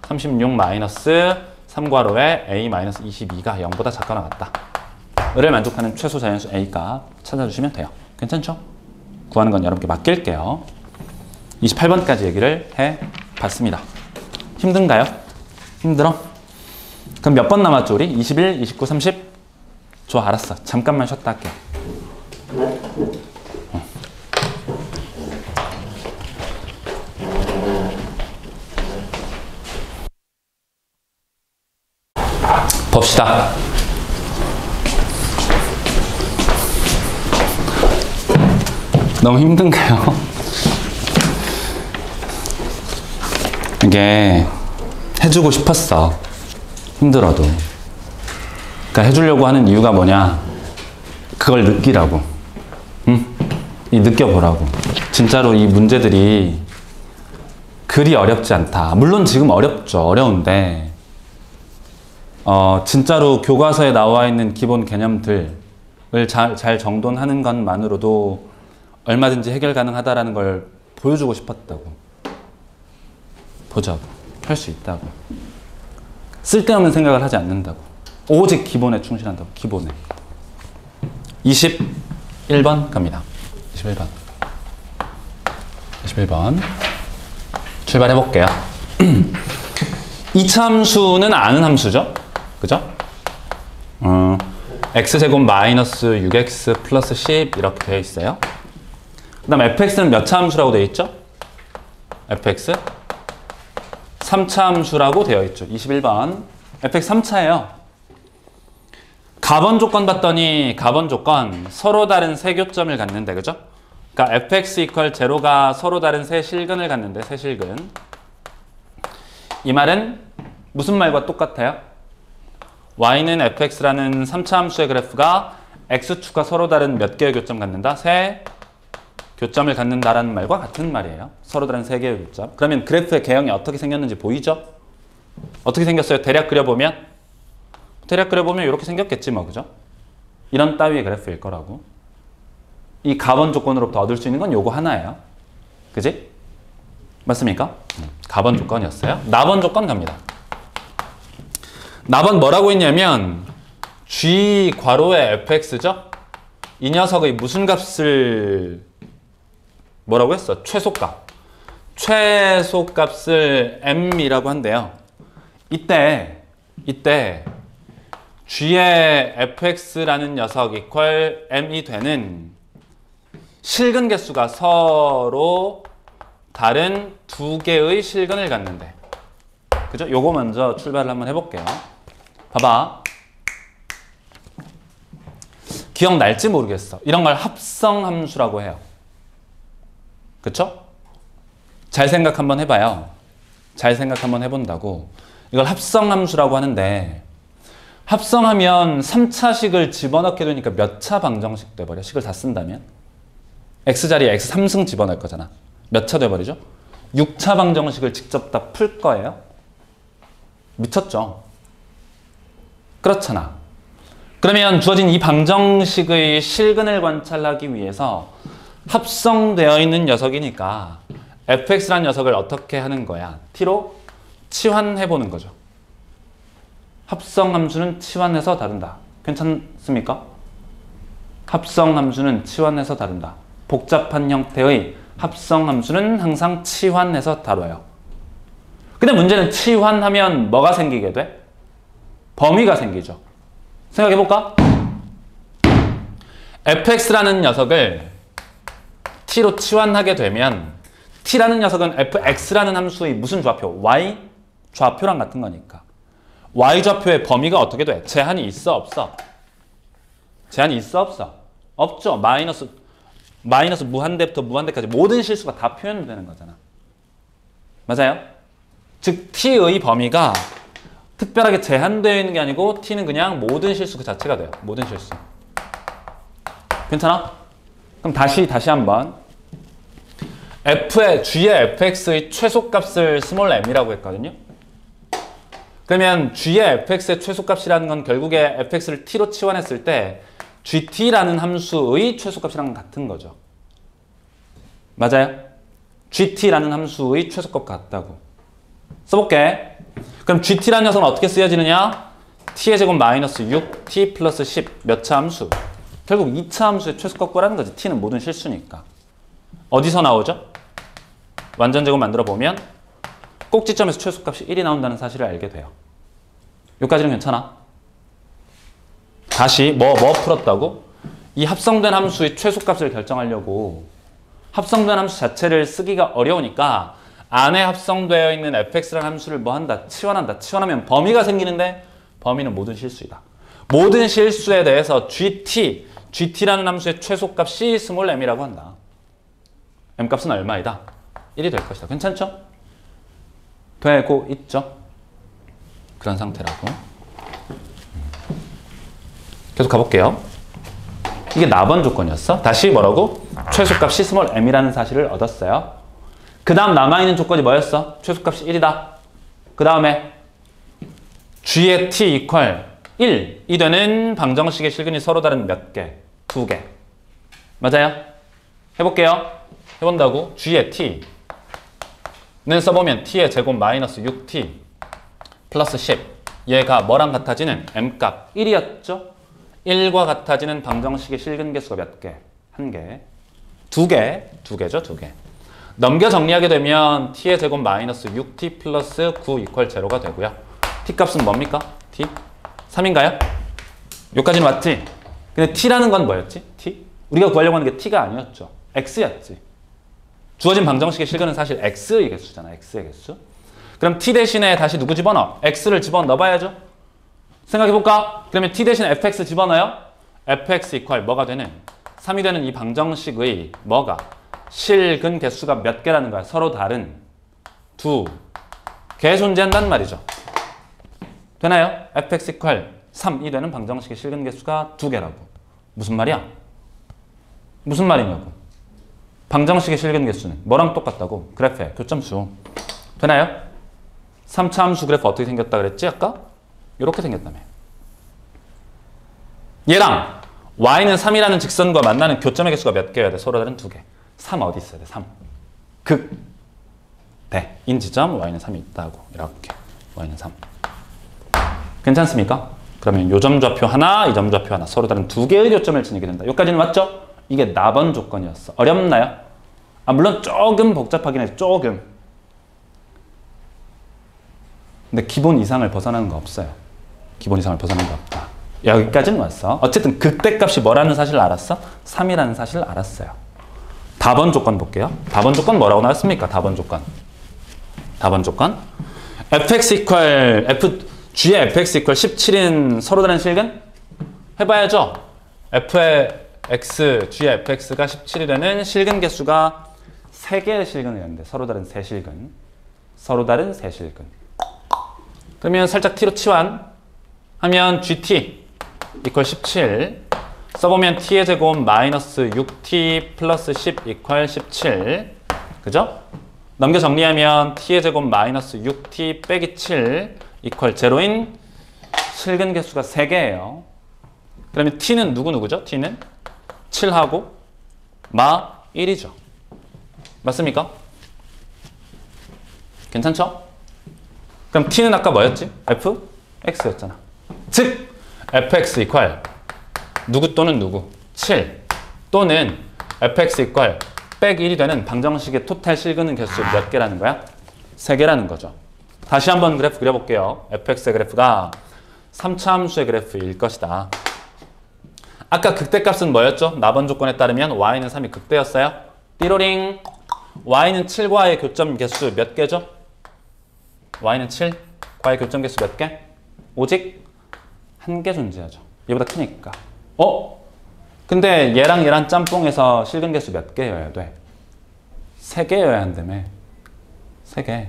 36 마이너스 3괄호에 a 마이너스 22가 0보다 작거나 같다. 를 만족하는 최소 자연수 a값 찾아주시면 돼요. 괜찮죠? 구하는 건 여러분께 맡길게요. 28번까지 얘기를 해봤습니다. 힘든가요? 힘들어? 그럼 몇 번 남았죠 우리? 21, 29, 30? 좋아 알았어. 잠깐만 쉬었다 할게요. 봅시다. 너무 힘든가요? 이게 해주고 싶었어. 힘들어도. 그러니까 해주려고 하는 이유가 뭐냐? 그걸 느끼라고. 응? 이 느껴보라고. 진짜로 이 문제들이 그리 어렵지 않다. 물론 지금 어렵죠. 어려운데 진짜로 교과서에 나와 있는 기본 개념들을 잘 정돈하는 것만으로도 얼마든지 해결 가능하다라는 걸 보여주고 싶었다고. 보자고. 할 수 있다고. 쓸데없는 생각을 하지 않는다고. 오직 기본에 충실한다고. 기본에. 21번 갑니다. 21번. 21번. 출발해 볼게요. 2차 함수는 아는 함수죠? 그죠? x제곱 마이너스 6x 플러스 10 이렇게 되어 있어요. 그 다음 fx는 몇 차 함수라고 되어 있죠? fx 3차 함수라고 되어 있죠. 21번. fx 3차예요. 가번 조건 봤더니 가번 조건 서로 다른 세 교점을 갖는데 그죠? 그러니까 fx 이퀄 0가 서로 다른 세 실근을 갖는데 세 실근. 이 말은 무슨 말과 똑같아요? y는 fx라는 3차 함수의 그래프가 x축과 서로 다른 몇 개의 교점 갖는다? 세 교점을 갖는다라는 말과 같은 말이에요. 서로 다른 세 개의 교점. 그러면 그래프의 개형이 어떻게 생겼는지 보이죠? 어떻게 생겼어요? 대략 그려보면 이렇게 생겼겠지 뭐 그죠? 이런 따위의 그래프일 거라고. 이 가번 조건으로부터 얻을 수 있는 건 요거 하나예요. 그지? 맞습니까? 가번 조건이었어요. 나번 조건 갑니다. 나번 뭐라고 했냐면 g 괄호의 fx죠? 이 녀석의 무슨 값을 뭐라고 했어? 최소값. 최소값을 m이라고 한대요. 이때 g의 fx라는 녀석 이퀄 m이 되는 실근 개수가 서로 다른 두 개의 실근을 갖는데, 그죠? 요거 먼저 출발을 한번 해볼게요. 봐봐. 기억날지 모르겠어. 이런 걸 합성함수라고 해요. 그쵸? 잘 생각 한번 해봐요. 잘 생각 한번 해본다고. 이걸 합성함수라고 하는데, 합성하면 3차식을 집어넣게 되니까 몇 차 방정식 돼버려? 식을 다 쓴다면? x자리에 x 3승 집어넣을 거잖아. 몇 차 돼버리죠? 6차 방정식을 직접 다 풀 거예요? 미쳤죠? 그렇잖아. 그러면 주어진 이 방정식의 실근을 관찰하기 위해서 합성되어 있는 녀석이니까 fx라는 녀석을 어떻게 하는 거야? t로 치환해보는 거죠. 합성함수는 치환해서 다룬다. 괜찮습니까? 합성함수는 치환해서 다룬다. 복잡한 형태의 합성함수는 항상 치환해서 다뤄요. 근데 문제는 치환하면 뭐가 생기게 돼? 범위가 생기죠. 생각해볼까? fx라는 녀석을 t로 치환하게 되면 t라는 녀석은 fx라는 함수의 무슨 좌표? y 좌표랑 같은 거니까 y 좌표의 범위가 어떻게 돼? 제한이 있어 없어? 제한이 있어 없어? 없죠. 마이너스 무한대부터 무한대까지 모든 실수가 다 표현되는 거잖아. 맞아요? 즉 t의 범위가 특별하게 제한되어 있는 게 아니고 t는 그냥 모든 실수 그 자체가 돼요. 모든 실수. 괜찮아? 그럼 다시 한번 g의 fx의 최소값을 스몰 m이라고 했거든요. 그러면 g의 fx의 최소값이라는 건 결국에 fx를 t로 치환했을 때 gt라는 함수의 최소값이랑 같은 거죠. 맞아요? gt라는 함수의 최소값 같다고. 써볼게. 그럼 gt라는 녀석은 어떻게 쓰여지느냐? t의 제곱 마이너스 6t 플러스 10 몇 차 함수. 결국 2차 함수의 최소값 구하라는 거지. t는 모든 실수니까. 어디서 나오죠? 완전제곱 만들어 보면 꼭지점에서 최소값이 1이 나온다는 사실을 알게 돼요. 여기까지는 괜찮아? 다시 뭐 풀었다고? 이 합성된 함수의 최소값을 결정하려고 합성된 함수 자체를 쓰기가 어려우니까 안에 합성되어 있는 fx라는 함수를 뭐 한다? 치환한다. 치환하면 범위가 생기는데 범위는 모든 실수이다. 모든 실수에 대해서 gt라는 함수의 최소값이 스몰 m이라고 한다. m값은 얼마이다? 1이 될 것이다. 괜찮죠? 되고 있죠? 그런 상태라고. 계속 가볼게요. 이게 나번 조건이었어. 다시 뭐라고? 최소값이 스몰 m이라는 사실을 얻었어요. 그 다음 남아있는 조건이 뭐였어? 최소값이 1이다. 그 다음에 g의 t 이퀄 1이 되는 방정식의 실근이 서로 다른 몇 개? 2개. 맞아요? 해볼게요. 해본다고. g의 t는 써보면 t의 제곱 마이너스 6t 플러스 10. 얘가 뭐랑 같아지는? m값 1이었죠? 1과 같아지는 방정식의 실근 개수가 몇 개? 1개. 2개죠, 2개. 넘겨 정리하게 되면 t의 제곱 마이너스 6t 플러스 9 이퀄 제로가 되고요. t 값은 뭡니까? t? 3인가요? 여기까지는 맞지? 근데 t라는 건 뭐였지? t? 우리가 구하려고 하는 게 t가 아니었죠. x였지. 주어진 방정식의 실근은 사실 x의 개수잖아. x의 개수. 그럼 t 대신에 다시 누구 집어넣어? x를 집어넣어봐야죠. 생각해볼까? 그러면 t 대신에 fx 집어넣어요? fx 이퀄 뭐가 되는? 3이 되는 이 방정식의 뭐가? 실근 개수가 몇 개라는 거야? 서로 다른 2개 존재한다는 말이죠. 되나요? fx 이퀄 3이 되는 방정식의 실근 개수가 2개라고. 무슨 말이야? 무슨 말이냐고. 방정식의 실근 개수는 뭐랑 똑같다고? 그래프의 교점수. 되나요? 3차 함수 그래프 어떻게 생겼다 그랬지 아까? 이렇게 생겼다며. 얘랑 y는 3이라는 직선과 만나는 교점의 개수가 몇 개여야 돼? 서로 다른 2개. 3 어디 있어야 돼? 3. 극. 대. 인 지점 y는 3이 있다고. 이렇게. y는 3. 괜찮습니까? 그러면 요 점 좌표 하나, 이 점 좌표 하나 서로 다른 두 개의 교점을 지니게 된다. 여기까지는 맞죠? 이게 나번 조건이었어. 어렵나요? 물론 조금 복잡하긴 해요. 조금. 근데 기본 이상을 벗어나는 거 없어요. 기본 이상을 벗어나는 거 없다. 여기까지는 왔어. 어쨌든 극대값이 뭐라는 사실을 알았어? 3이라는 사실을 알았어요. 답원 조건 볼게요. 답원 조건 뭐라고 나왔습니까? 답원 조건. 답원 조건. fx equal g의 fx equal 17인 서로 다른 실근? 해봐야죠. f의 x, g의 fx가 17이라는 실근 개수가 3개의 실근을 했는데 서로 다른 세 실근. 서로 다른 세 실근. 그러면 살짝 t로 치환 하면 gt equal 17 써보면 t의 제곱 마이너스 6t 플러스 10 equal 17 그죠? 넘겨 정리하면 t의 제곱 마이너스 6t 빼기 7 equal 0인 실근 개수가 3개예요. 그러면 t는 누구죠? t는 7하고 마 1이죠. 맞습니까? 괜찮죠? 그럼 t는 아까 뭐였지? fx였잖아. 즉 fx equal 누구 또는 누구? 7 또는 fx equal 백 1이 되는 방정식의 토탈 실근 개수 몇 개라는 거야? 3개라는 거죠. 다시 한번 그래프 그려볼게요. fx의 그래프가 3차 함수의 그래프일 것이다. 아까 극대값은 뭐였죠? 나번 조건에 따르면 y는 3이 극대였어요. 띠로링 y는 7과의 교점 개수 몇 개죠? y는 7과의 교점 개수 몇 개? 오직 한 개 존재하죠. 얘보다 크니까. 근데 얘랑 짬뽕에서 실근 개수 몇 개여야 돼? 3개여야 한다며. 3개.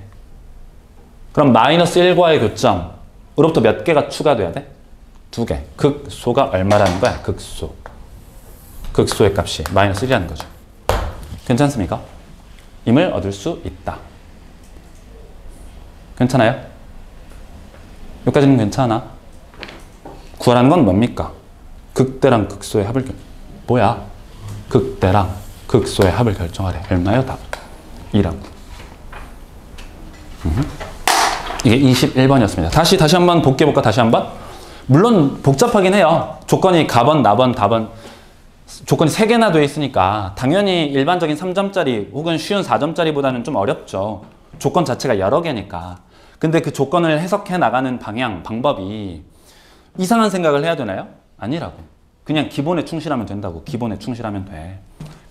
그럼 마이너스 1과의 교점으로부터 몇 개가 추가돼야 돼? 2개. 극소가 얼마라는 거야? 극소. 극소의 값이 마이너스 1이라는 거죠. 괜찮습니까? 임을 얻을 수 있다. 괜찮아요? 여기까지는 괜찮아? 구하라는 건 뭡니까? 극대랑 극소의 합을 뭐야? 극대랑 극소의 합을 결정하래. 얼마요? 답. 2라고. 이게 21번이었습니다. 다시 한번 복귀해볼까? 다시 한번. 물론 복잡하긴 해요. 조건이 가번, 나번, 답은 조건이 3개나 돼 있으니까 당연히 일반적인 3점짜리 혹은 쉬운 4점짜리보다는 좀 어렵죠. 조건 자체가 여러 개니까. 근데 그 조건을 해석해 나가는 방향, 방법이 이상한 생각을 해야 되나요? 아니라고. 그냥 기본에 충실하면 된다고. 기본에 충실하면 돼.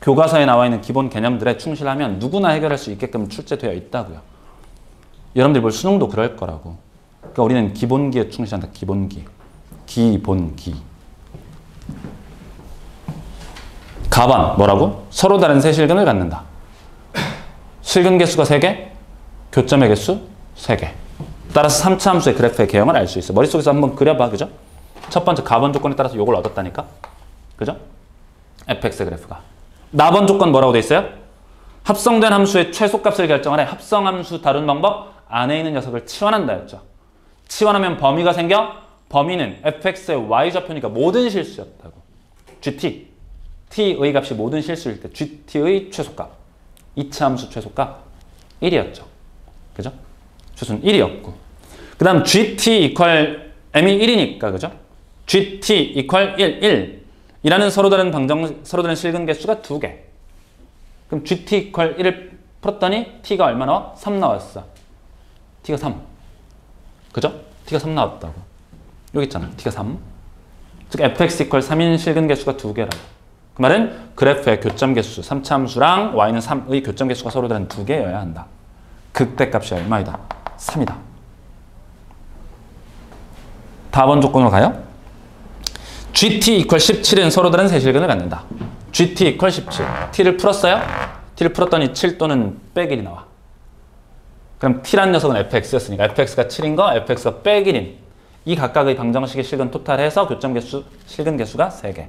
교과서에 나와 있는 기본 개념들에 충실하면 누구나 해결할 수 있게끔 출제되어 있다고요. 여러분들이 볼 수능도 그럴 거라고. 그러니까 우리는 기본기에 충실한다. 기본기. 기본기. 가반 뭐라고? 서로 다른 세 실근을 갖는다. 실근 개수가 3개, 교점의 개수 3개. 따라서 3차 함수의 그래프의 개형을 알 수 있어. 머릿속에서 한번 그려봐. 그죠? 첫 번째 가번 조건에 따라서 이걸 얻었다니까. 그죠? fx의 그래프가. 나번 조건 뭐라고 돼 있어요? 합성된 함수의 최소값을 결정하래. 합성함수 다룬 방법 안에 있는 녀석을 치환한다 했죠. 치환하면 범위가 생겨. 범위는 fx의 y좌표니까 모든 실수였다고. gt, t의 값이 모든 실수일 때 gt의 최소값. 2차 함수 최소값 1이었죠. 그죠? 최소는 1이었고. 그 다음 gt equal m이 1이니까 그죠? gt equal 1 이라는 서로 다른 실근 개수가 2개. 그럼 gt equal 1을 풀었더니 t가 얼마 나와? 3 나왔어. t가 3. 그죠? t가 3 나왔다고. 여기 있잖아. t가 3. 즉 fx equal 3인 실근 개수가 2개라고. 그 말은 그래프의 교점 개수 3차 함수랑 y는 3의 교점 개수가 서로 다른 2개여야 한다. 극대값이 얼마이다? 3이다. 다번 조건으로 가요. gt equal 17은 서로 다른 세 실근을 갖는다. gt equal 17. t를 풀었어요? t를 풀었더니 7 또는 백 1이 나와. 그럼 t라는 녀석은 fx였으니까 fx가 7인 거, fx가 백 1인 이 각각의 방정식의 실근 토탈해서 교점 개수, 실근 개수가 3개.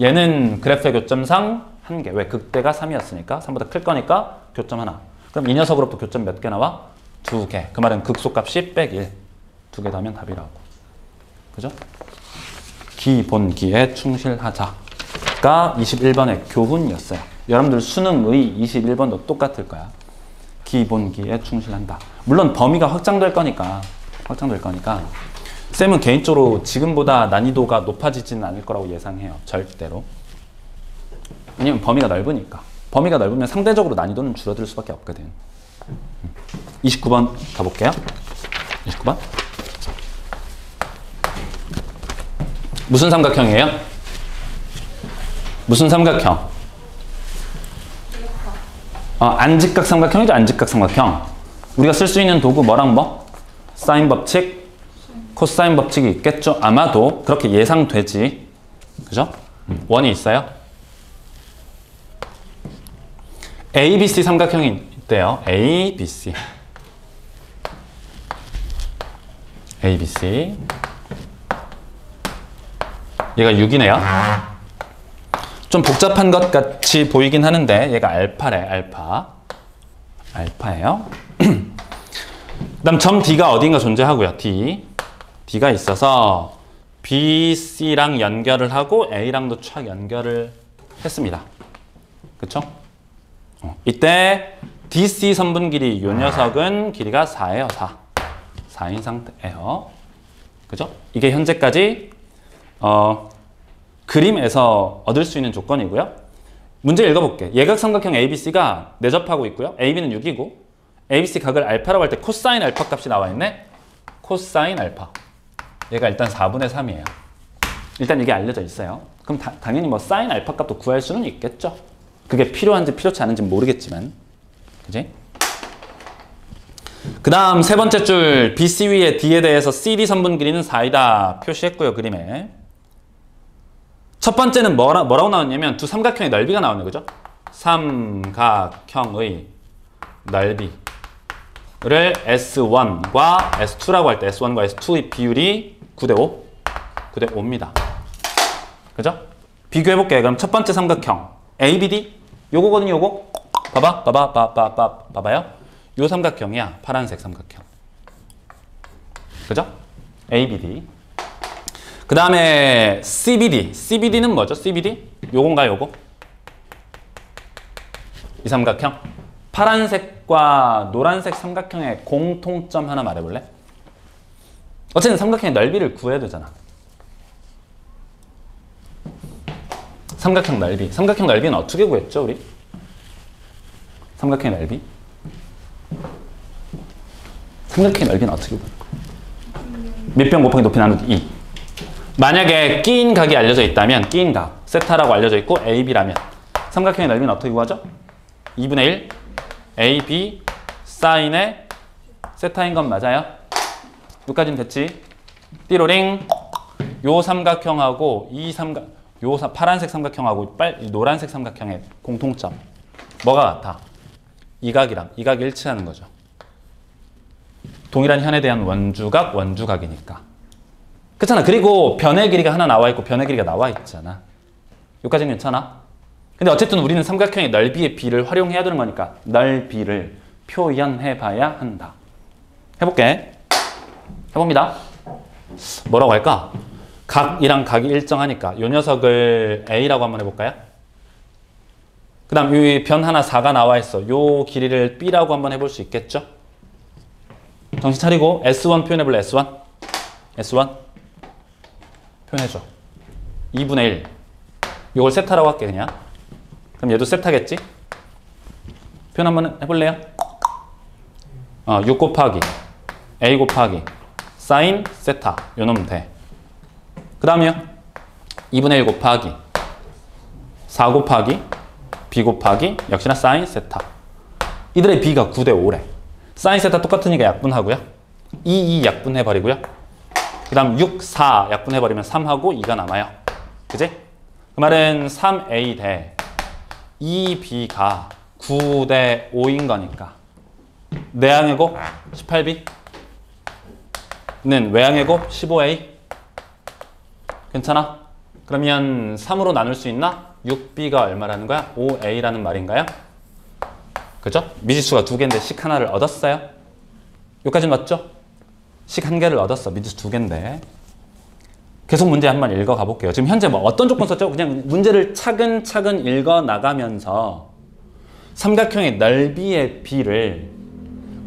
얘는 그래프의 교점상 1개. 왜? 극대가 3이었으니까 3보다 클 거니까 교점 하나. 그럼 이 녀석으로부터 교점 몇 개 나와? 2개. 그 말은 극소값이 백 1. 2개 더하면 답이라고. 그죠? 기본기에 충실하자가 21번의 교훈이었어요. 여러분들 수능의 21번도 똑같을 거야. 기본기에 충실한다. 물론 범위가 확장될 거니까 쌤은 개인적으로 지금보다 난이도가 높아지지는 않을 거라고 예상해요. 절대로. 왜냐면 범위가 넓으니까. 범위가 넓으면 상대적으로 난이도는 줄어들 수밖에 없거든. 29번 가볼게요. 29번. 무슨 삼각형이에요? 무슨 삼각형? 안직각 삼각형이죠. 안직각 삼각형. 우리가 쓸 수 있는 도구 뭐랑 뭐? 사인 법칙, 코사인 법칙이 있겠죠. 아마도 그렇게 예상되지. 그죠? 원이 있어요. ABC 삼각형이 있대요. ABC. ABC. 얘가 6이네요. 좀 복잡한 것 같이 보이긴 하는데 얘가 알파래. 알파예요. 그 다음 점 D가 어딘가 존재하고요. D가 있어서 BC랑 연결을 하고 A랑도 촥 연결을 했습니다. 그쵸? 이때 DC 선분 길이 요 녀석은 길이가 4예요. 4인 상태예요. 그죠? 이게 현재까지 그림에서 얻을 수 있는 조건이고요. 문제 읽어볼게. 예각삼각형 ABC가 내접하고 있고요. AB는 6이고 ABC 각을 알파라고 할 때 코사인 알파 값이 나와 있네. 코사인 알파. 얘가 일단 4분의 3이에요. 일단 이게 알려져 있어요. 그럼 당연히 뭐 사인 알파 값도 구할 수는 있겠죠. 그게 필요한지 필요치 않은지 모르겠지만. 그지? 그 다음 세 번째 줄 BC 위에 D에 대해서 CD 선분 길이는 4이다 표시했고요. 그림에. 첫 번째는 뭐라고 나왔냐면 두 삼각형의 넓이가 나오네. 그죠? 삼각형의 넓이를 S1과 S2라고 할 때 S1과 S2의 비율이 9대5. 9대5입니다. 그죠? 비교해볼게요. 그럼 첫 번째 삼각형 ABD 요거거든요. 요거. 봐봐요. 요 삼각형이야. 파란색 삼각형. 그죠? ABD. 그 다음에 CBD는 뭐죠? CBD? 요건가 요거? 이 삼각형. 파란색과 노란색 삼각형의 공통점 하나 말해볼래? 어쨌든 삼각형의 넓이를 구해야 되잖아. 삼각형 넓이. 삼각형 넓이는 어떻게 구했죠, 우리? 삼각형의 넓이? 삼각형의 넓이는 어떻게 구해? 밑변 곱하기 높이 나누기 2. 만약에 끼인 각이 알려져 있다면 끼인 각, 세타라고 알려져 있고 AB라면 삼각형의 넓이는 어떻게 구하죠? 2분의 1 AB 사인의 세타인 건 맞아요? 여기까지는 됐지? 띠로링. 요 삼각형하고 요 파란색 삼각형하고 노란색 삼각형의 공통점 뭐가 같아? 이 각이 일치하는 거죠. 동일한 현에 대한 원주각이니까. 그렇잖아. 그리고 변의 길이가 하나 나와 있고 변의 길이가 나와 있잖아. 여기까지는 괜찮아? 근데 어쨌든 우리는 삼각형의 넓이의 비를 활용해야 되는 거니까 넓이를 표현해 봐야 한다. 해볼게. 해봅니다. 뭐라고 할까? 각이랑 각이 일정하니까 요 녀석을 A라고 한번 해볼까요? 그 다음 이 변 하나 4가 나와 있어. 요 길이를 B라고 한번 해볼 수 있겠죠? 정신 차리고 S1 표현해볼래? S1 표현해줘. 2분의 1 요걸 세타라고 할게. 그냥 그럼 얘도 세타겠지? 표현 한번 해볼래요? 6 곱하기 A 곱하기 사인 세타 요놈 돼. 그 다음이요 2분의 1 곱하기 4 곱하기 B 곱하기 역시나 사인 세타. 이들의 B가 9대5래. 사인 세타 똑같으니까 약분하고요. 2 약분해버리고요. 그 다음 6, 4 약분해버리면 3하고 2가 남아요. 그지? 그 말은 3A 대 2B가 9대5인 거니까 내항의 곱 18B는 외항의 곱 15A. 괜찮아? 그러면 3으로 나눌 수 있나? 6B가 얼마라는 거야? 5A라는 말인가요? 그죠? 미지수가 2개인데 식 하나를 얻었어요. 여기까지 맞죠? 식 1개를 얻었어. 미지수 2개인데. 계속 문제 한번 읽어가 볼게요. 지금 현재 뭐 어떤 조건 썼죠? 그냥 문제를 차근차근 읽어 나가면서 삼각형의 넓이의 비를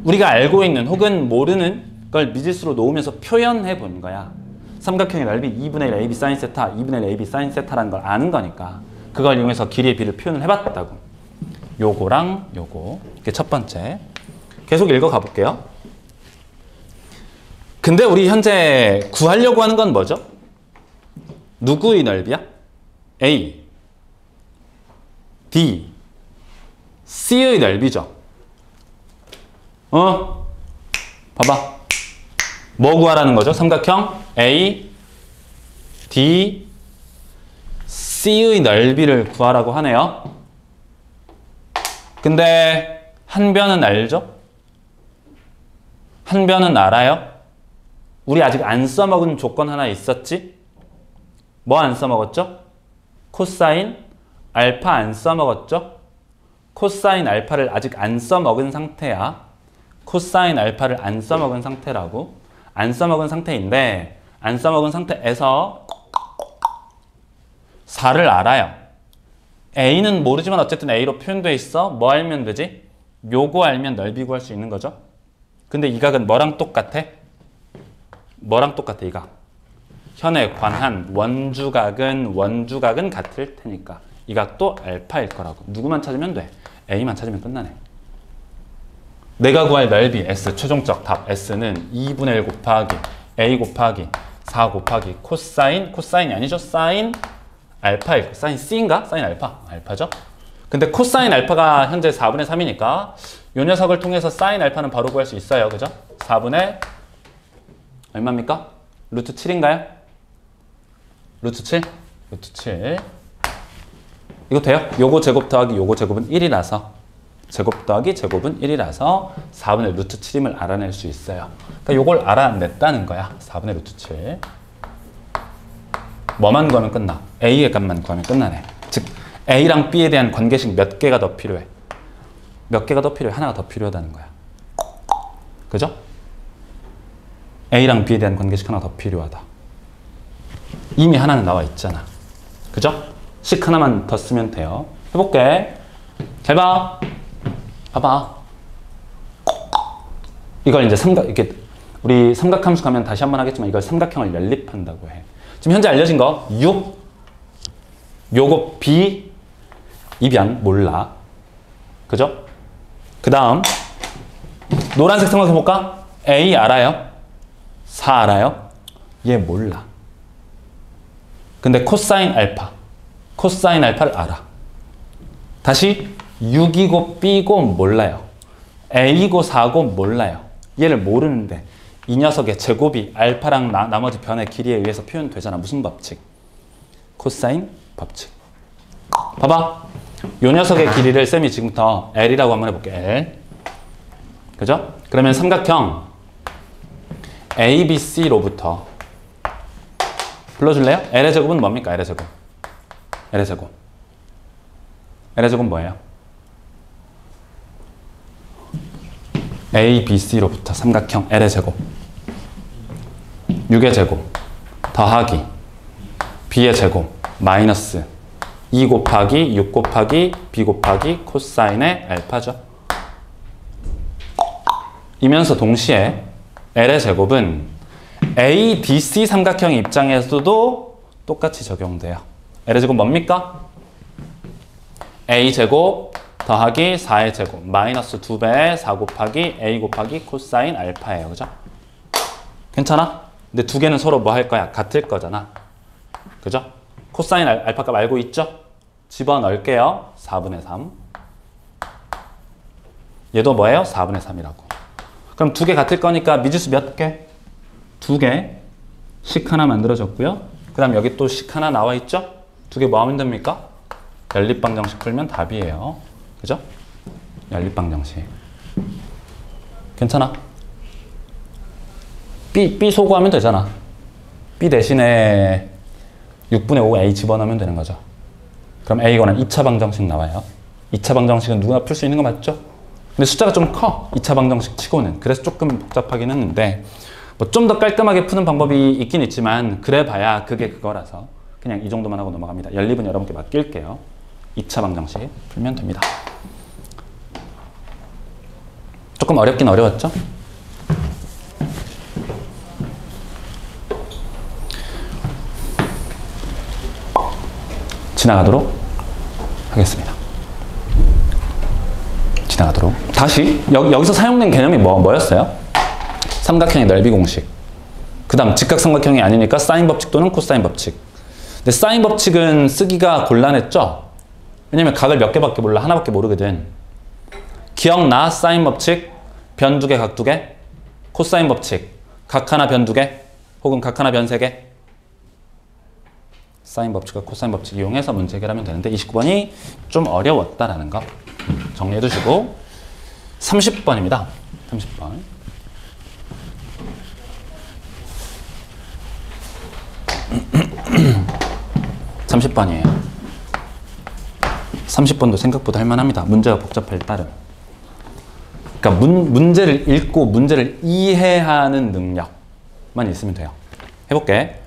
우리가 알고 있는 혹은 모르는 그걸 미지수로 놓으면서 표현해 본 거야. 삼각형의 넓이 2분의 1 AB 사인 세타, 2분의 1 AB 사인 세타라는 걸 아는 거니까 그걸 이용해서 길이의 비를 표현을 해봤다고. 요거랑 요거. 이게 첫 번째. 계속 읽어가 볼게요. 근데 우리 현재 구하려고 하는 건 뭐죠? 누구의 넓이야? A, D, C의 넓이죠. 봐봐. 뭐 구하라는 거죠? 삼각형 A, D, C의 넓이를 구하라고 하네요. 근데 한 변은 알죠? 한 변은 알아요? 우리 아직 안 써먹은 조건 하나 있었지? 뭐 안 써먹었죠? 코사인 알파 안 써먹었죠? 코사인 알파를 아직 안 써먹은 상태야. 코사인 알파를 안 써먹은 상태라고. 안 써먹은 상태인데 안 써먹은 상태에서 4를 알아요. A는 모르지만 어쨌든 A로 표현되어 있어. 뭐 알면 되지? 요거 알면 넓이 구할 수 있는 거죠. 근데 이 각은 뭐랑 똑같아? 뭐랑 똑같아 이 각? 현에 관한 원주각은 같을 테니까 이 각도 알파일 거라고. 누구만 찾으면 돼? A만 찾으면 끝나네. 내가 구할 넓이 S, 최종적 답 S는 2분의 1 곱하기 A 곱하기 4 곱하기 코사인이 아니죠? 사인 알파일 거야. 사인 C인가? 사인 알파. 알파죠? 근데 코사인 알파가 현재 4분의 3이니까 이 녀석을 통해서 사인 알파는 바로 구할 수 있어요. 그죠? 4분의 얼마입니까? 루트 7인가요? 루트 7? 루트 7. 이거 돼요? 요거 제곱 더하기 요거 제곱은 1이라서 제곱 더하기 제곱은 1이라서 4분의 루트 7임을 알아낼 수 있어요. 그러니까 요걸 알아냈다는 거야. 4분의 루트 7. 뭐만 구하면 끝나? A의 값만 구하면 끝나네. 즉 A랑 B에 대한 관계식 몇 개가 더 필요해? 몇 개가 더 필요해? 하나가 더 필요하다는 거야. 그죠? A랑 B에 대한 관계식 하나가 더 필요하다. 이미 하나는 나와 있잖아. 그죠? 식 하나만 더 쓰면 돼요. 해볼게. 잘 봐. 봐봐. 이걸 이제 이렇게 우리 삼각함수 가면 다시 한번 하겠지만 이걸 삼각형을 연립한다고 해. 지금 현재 알려진 거 6, 요거 B, 이변 몰라. 그죠? 그 다음 노란색 삼각형 볼까? A 알아요? 4 알아요? 얘 몰라. 근데 코사인 알파를 알아. 다시 6이고 B고 몰라요. A고 4고 몰라요. 얘를 모르는데 이 녀석의 제곱이 알파랑 나머지 변의 길이에 의해서 표현되잖아. 무슨 법칙? 코사인 법칙. 봐봐. 요 녀석의 길이를 쌤이 지금부터 L이라고 한번 해볼게. L. 그죠? 그러면 삼각형 ABC로부터 불러줄래요? L의 제곱은 뭡니까? L의 제곱. L의 제곱. L의 제곱은 뭐예요? ABC로부터 삼각형 L의 제곱. 6의 제곱 더하기 B의 제곱 마이너스 2 곱하기 6 곱하기 B 곱하기 코사인의 알파죠. 이면서 동시에 L의 제곱은 ADC 삼각형 입장에서도 똑같이 적용돼요. L의 제곱 뭡니까? A제곱 더하기 4의 제곱 마이너스 2배 4 곱하기 A 곱하기 코사인 알파예요. 그죠? 괜찮아? 근데 두 개는 서로 뭐 할 거야? 같을 거잖아. 그죠? 코사인 알파 값 알고 있죠? 집어넣을게요. 4분의 3. 얘도 뭐예요? 4분의 3이라고. 그럼 두 개 같을 거니까 미지수 몇 개? 2개. 식 하나 만들어졌고요. 그 다음 여기 또 식 하나 나와 있죠? 두 개 뭐 하면 됩니까? 연립방정식 풀면 답이에요. 그죠? 연립방정식. 괜찮아? B 소구하면 되잖아. B 대신에 6분의 5 A 집어넣으면 되는 거죠. 그럼 A가 원하는 2차 방정식 나와요. 2차 방정식은 누구나 풀 수 있는 거 맞죠? 근데 숫자가 좀 커. 2차 방정식 치고는. 그래서 조금 복잡하긴 했는데 뭐 좀 더 깔끔하게 푸는 방법이 있긴 있지만 그래 봐야 그게 그거라서 그냥 이 정도만 하고 넘어갑니다. 연립은 여러분께 맡길게요. 2차 방정식 풀면 됩니다. 조금 어렵긴 어려웠죠? 지나가도록 하겠습니다. 지나가도록. 다시 여기서 사용된 개념이 뭐였어요? 삼각형의 넓이 공식. 그 다음 직각삼각형이 아니니까 사인 법칙 또는 코사인 법칙. 근데 사인 법칙은 쓰기가 곤란했죠? 왜냐면 각을 몇 개밖에 몰라. 하나밖에 모르거든. 기억나? 사인 법칙, 변 2개, 각 2개. 코사인 법칙, 각 하나, 변 2개. 혹은 각 하나, 변 3개. 사인 법칙과 코사인 법칙 이용해서 문제 해결하면 되는데 29번이 좀 어려웠다라는 거 정리해 두시고 30번입니다. 30번. 30번이에요. 30번도 생각보다 할만합니다. 문제가 복잡할 따름. 그러니까 문제를 읽고 문제를 이해하는 능력만 있으면 돼요. 해볼게.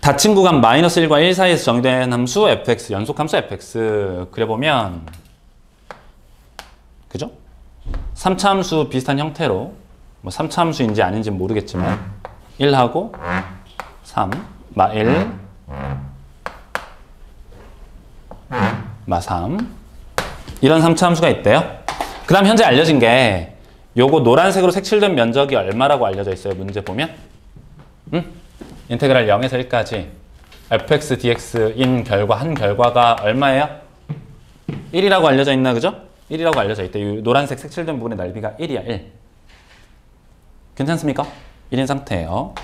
닫힌 구간 -1과 1 사이에서 정의된 함수 fx, 연속함수 fx 그려보면 그죠? 3차 함수 비슷한 형태로 뭐 3차 함수인지 아닌지 모르겠지만 1하고 3, 마1, 마3 이런 3차 함수가 있대요. 그 다음 현재 알려진 게 요거 노란색으로 색칠된 면적이 얼마라고 알려져 있어요. 문제 보면 인테그랄 0에서 1까지 fx, dx인 결과 한 결과가 얼마예요? 1이라고 알려져 있나 그죠? 1이라고 알려져 있대. 이 노란색 색칠된 부분의 넓이가 1이야. 1. 괜찮습니까? 1인 상태예요.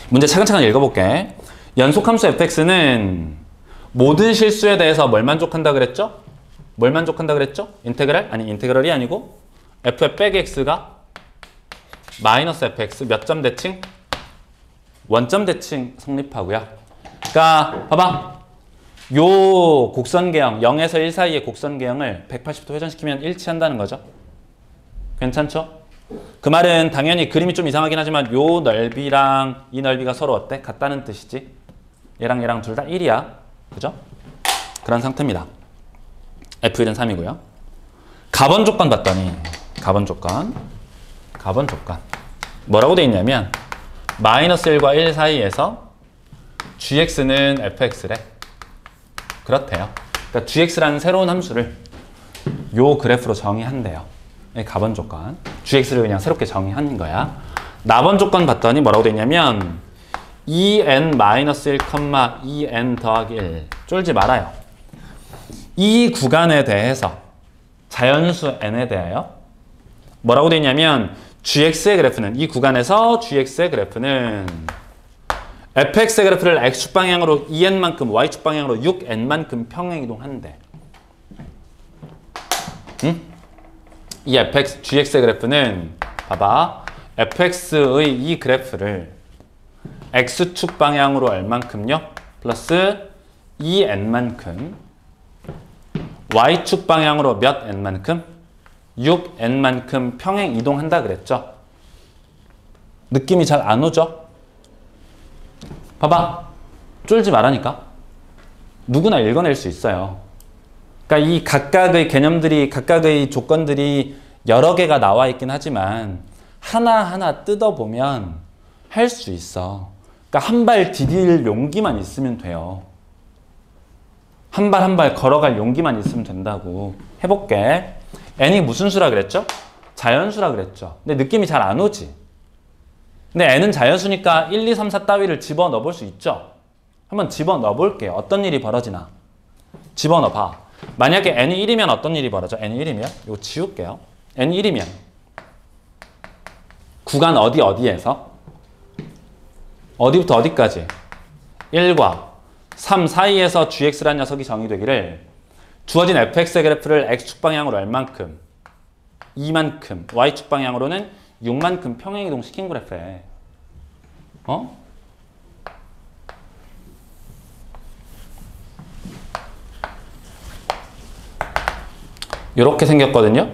문제 차근차근 읽어볼게. 연속함수 fx는 모든 실수에 대해서 뭘 만족한다 그랬죠? 뭘 만족한다 그랬죠? 인테그랄? 아니 인테그랄이 아니고 f의 빼기 x가 마이너스 fx 몇 점 대칭? 원점 대칭 성립하고요. 그러니까 봐봐. 요 곡선계형 0에서 1 사이의 곡선계형을 180도 회전시키면 일치한다는 거죠. 괜찮죠? 그 말은 당연히 그림이 좀 이상하긴 하지만 요 넓이랑 이 넓이가 서로 어때? 같다는 뜻이지. 얘랑 얘랑 둘 다 1이야. 그죠? 그런 상태입니다. F1은 3이고요. 가번 조건 봤더니 가번 조건 뭐라고 돼 있냐면 -1과 1 사이에서 gx는 fx래. 그렇대요. 그러니까 gx라는 새로운 함수를 요 그래프로 정의한대요. 가번 조건. gx를 그냥 새롭게 정의한 거야. 나번 조건 봤더니 뭐라고 돼 있냐면 2n-1, 2n 더하기 1. 쫄지 말아요. 이 구간에 대해서 자연수 n에 대하여 뭐라고 돼 있냐면 gx의 그래프는 이 구간에서 gx의 그래프는 fx의 그래프를 x축 방향으로 2n만큼 y축 방향으로 6n만큼 평행이동한대. 응? 이 gx의 그래프는 봐봐. fx의 이 그래프를 x축 방향으로 얼만큼요? 플러스 2n만큼 y축 방향으로 몇 n만큼? 6n만큼 평행 이동한다 그랬죠? 느낌이 잘 안 오죠? 봐봐. 쫄지 말라니까. 누구나 읽어낼 수 있어요. 그러니까 이 각각의 개념들이, 각각의 조건들이 여러 개가 나와 있긴 하지만 하나하나 뜯어보면 할 수 있어. 그러니까 한 발 디딜 용기만 있으면 돼요. 한 발 한 발 걸어갈 용기만 있으면 된다고. 해볼게. n이 무슨 수라 그랬죠? 자연수라 그랬죠. 근데 느낌이 잘 안 오지? 근데 n은 자연수니까 1, 2, 3, 4 따위를 집어넣어 볼 수 있죠? 한번 집어넣어 볼게요. 어떤 일이 벌어지나? 집어넣어 봐. 만약에 n이 1이면 어떤 일이 벌어져? n이 1이면? 이거 지울게요. n이 1이면 구간 어디에서? 어디부터 어디까지? 1과 3 사이에서 gx라는 녀석이 정의되기를 주어진 fx의 그래프를 x축 방향으로 얼만큼? 2만큼. y축 방향으로는 6만큼 평행이동 시킨 그래프에. 어? 이렇게 생겼거든요.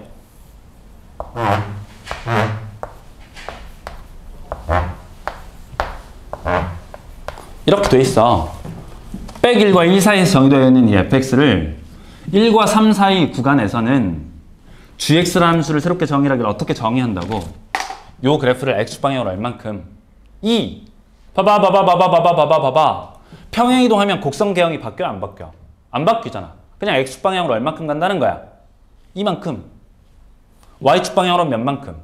이렇게 돼 있어. 백 1과 1 사이에서 정의되어 있는 이 fx를 1과 3 사이 구간에서는 gx라는 함수를 새롭게 정의하기를 어떻게 정의한다고? 요 그래프를 x축 방향으로 얼만큼? 2. 봐봐. 평행이동하면 곡선 개형이 바뀌어 안 바뀌어? 안 바뀌잖아. 그냥 X축 방향으로 얼만큼 간다는 거야? 이만큼. Y축 방향으로 몇 만큼?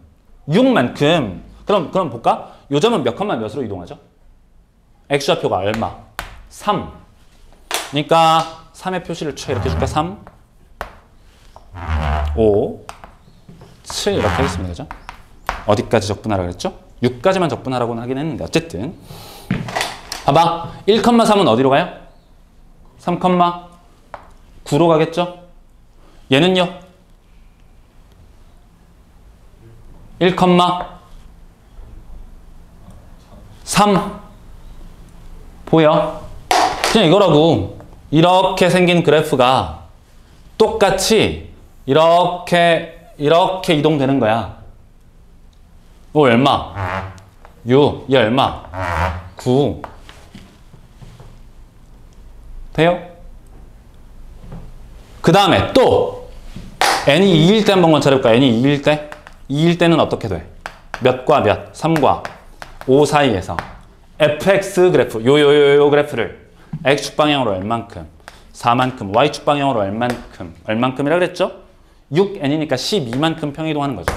6만큼. 그럼 볼까? 요 점은 몇 컴마 몇으로 이동하죠? X좌표가 얼마? 3. 그러니까 3의 표시를 이렇게 줄까? 3, 5, 7 이렇게 하겠습니다. 그죠? 어디까지 적분하라 그랬죠? 6까지만 적분하라고는 하긴 했는데 어쨌든 봐봐. 1,3은 어디로 가요? 3,9로 가겠죠? 얘는요? 1,3 보여? 그냥 이거라고. 이렇게 생긴 그래프가 똑같이 이렇게 이동되는 거야. 이거 얼마? 6. 얘 얼마? 9. 돼요? 그 다음에 또 n이 2일 때 한번 관찰해볼까? n이 2일 때? 2일 때는 어떻게 돼? 몇과 몇? 3과 5 사이에서 fx 그래프, 요 그래프를 x축 방향으로 얼만큼? 4만큼, y축 방향으로 얼만큼이라 그랬죠? 6n이니까 12만큼 평이동하는 거죠.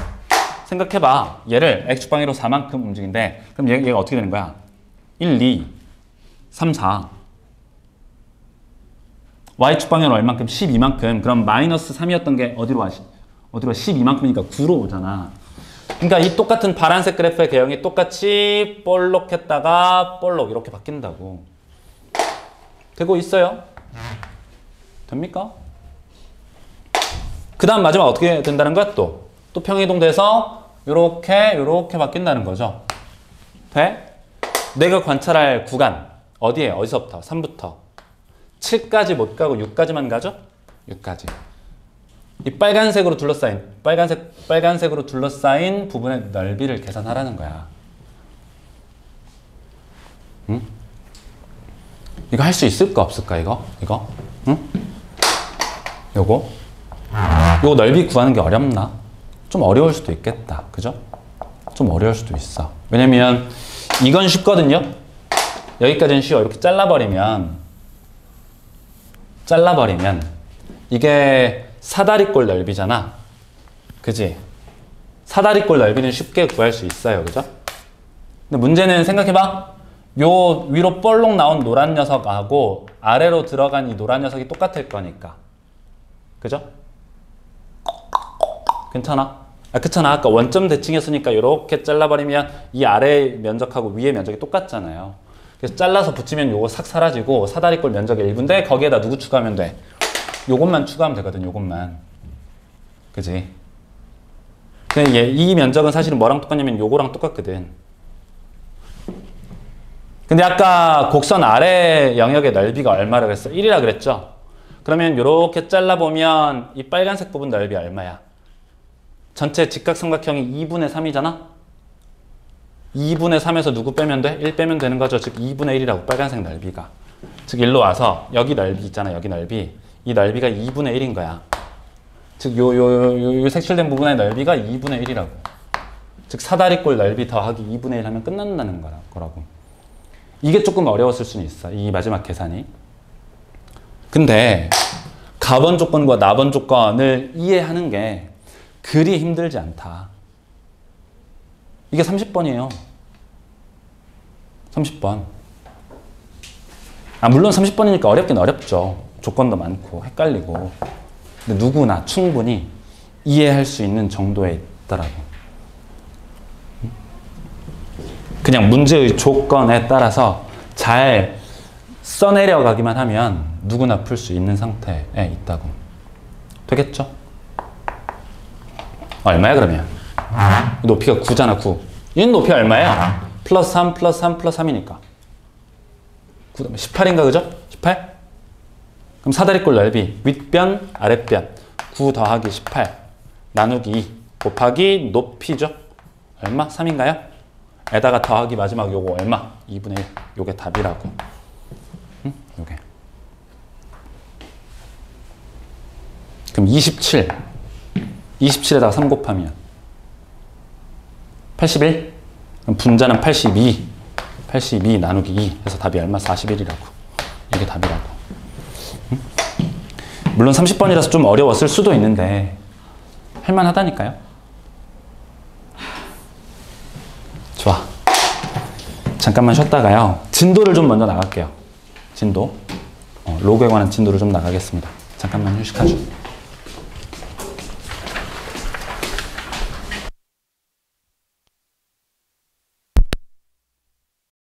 생각해봐. 얘를 x축 방향으로 4만큼 움직인데 그럼 얘가 어떻게 되는 거야? 1, 2, 3, 4 y축 방향으로 얼만큼? 12만큼. 그럼 마이너스 3이었던 게 어디로 와? 12만큼이니까 9로 오잖아. 그러니까 이 똑같은 파란색 그래프의 개형이 똑같이 볼록 했다가 볼록 이렇게 바뀐다고. 되고 있어요? 됩니까? 그 다음 마지막 어떻게 된다는 거야? 또 평이동돼서 요렇게 바뀐다는 거죠. 돼? 내가 관찰할 구간 어디에? 어디서부터? 3부터 7까지 못 가고 6까지만 가죠? 6까지. 이 빨간색으로 둘러싸인 부분의 넓이를 계산하라는 거야. 응? 이거 할 수 있을까 없을까 이거? 응? 요거 넓이 구하는 게 어렵나? 좀 어려울 수도 있겠다. 그죠? 좀 어려울 수도 있어. 왜냐면 이건 쉽거든요. 여기까지는 쉬워. 이렇게 잘라버리면 이게 사다리꼴 넓이잖아. 그지? 사다리꼴 넓이는 쉽게 구할 수 있어요. 그죠? 근데 문제는 생각해봐. 요 위로 볼록 나온 노란 녀석하고 아래로 들어간 이 노란 녀석이 똑같을 거니까. 그죠? 괜찮아? 그렇잖아. 아까 원점 대칭했으니까 이렇게 잘라버리면 이 아래 면적하고 위에 면적이 똑같잖아요. 그래서 잘라서 붙이면 요거 싹 사라지고 사다리꼴 면적의 일부인데 거기에다 누구 추가하면 돼? 요것만 추가하면 되거든. 요것만. 그지? 근데 이 면적은 사실은 뭐랑 똑같냐면 요거랑 똑같거든. 근데 아까 곡선 아래 영역의 넓이가 얼마라고 했어? 1이라 그랬죠? 그러면 요렇게 잘라보면 이 빨간색 부분 넓이 얼마야? 전체 직각삼각형이 2분의 3이잖아? 2분의 3에서 누구 빼면 돼? 1 빼면 되는 거죠. 즉 2분의 1이라고 빨간색 넓이가. 즉 일로 와서 여기 넓이 있잖아. 여기 넓이. 이 넓이가 2분의 1인 거야. 즉 요 색칠된 부분의 넓이가 2분의 1이라고. 즉 사다리꼴 넓이 더하기 2분의 1 하면 끝난다는 거라고. 이게 조금 어려웠을 수는 있어. 이 마지막 계산이. 근데 가번 조건과 나번 조건을 이해하는 게 그리 힘들지 않다. 이게 30번이에요. 30번. 물론 30번이니까 어렵긴 어렵죠. 조건도 많고 헷갈리고. 근데 누구나 충분히 이해할 수 있는 정도에 있더라고. 그냥 문제의 조건에 따라서 잘 써내려가기만 하면 누구나 풀 수 있는 상태에 있다고. 되겠죠? 얼마야 그러면? 높이가 9잖아. 9. 얘는 높이가 얼마야? 플러스 3 플러스 3 플러스 3이니까 18인가 그죠? 18? 그럼 사다리꼴 넓이 윗변 아랫변 9 더하기 18 나누기 2 곱하기 높이죠? 얼마? 3인가요? 에다가 더하기 마지막 요거 얼마? 2분의 1. 요게 답이라고. 응? 요게. 그럼 27. 27에다가 3 곱하면 81? 그럼 분자는 82. 82 나누기 2 해서 답이 얼마? 41이라고. 이게 답이라고. 응? 물론 30번이라서 좀 어려웠을 수도 있는데 할만하다니까요. 좋아. 잠깐만 쉬었다가요. 진도를 좀 먼저 나갈게요. 진도. 로그에 관한 진도를 좀 나가겠습니다. 잠깐만 휴식하죠.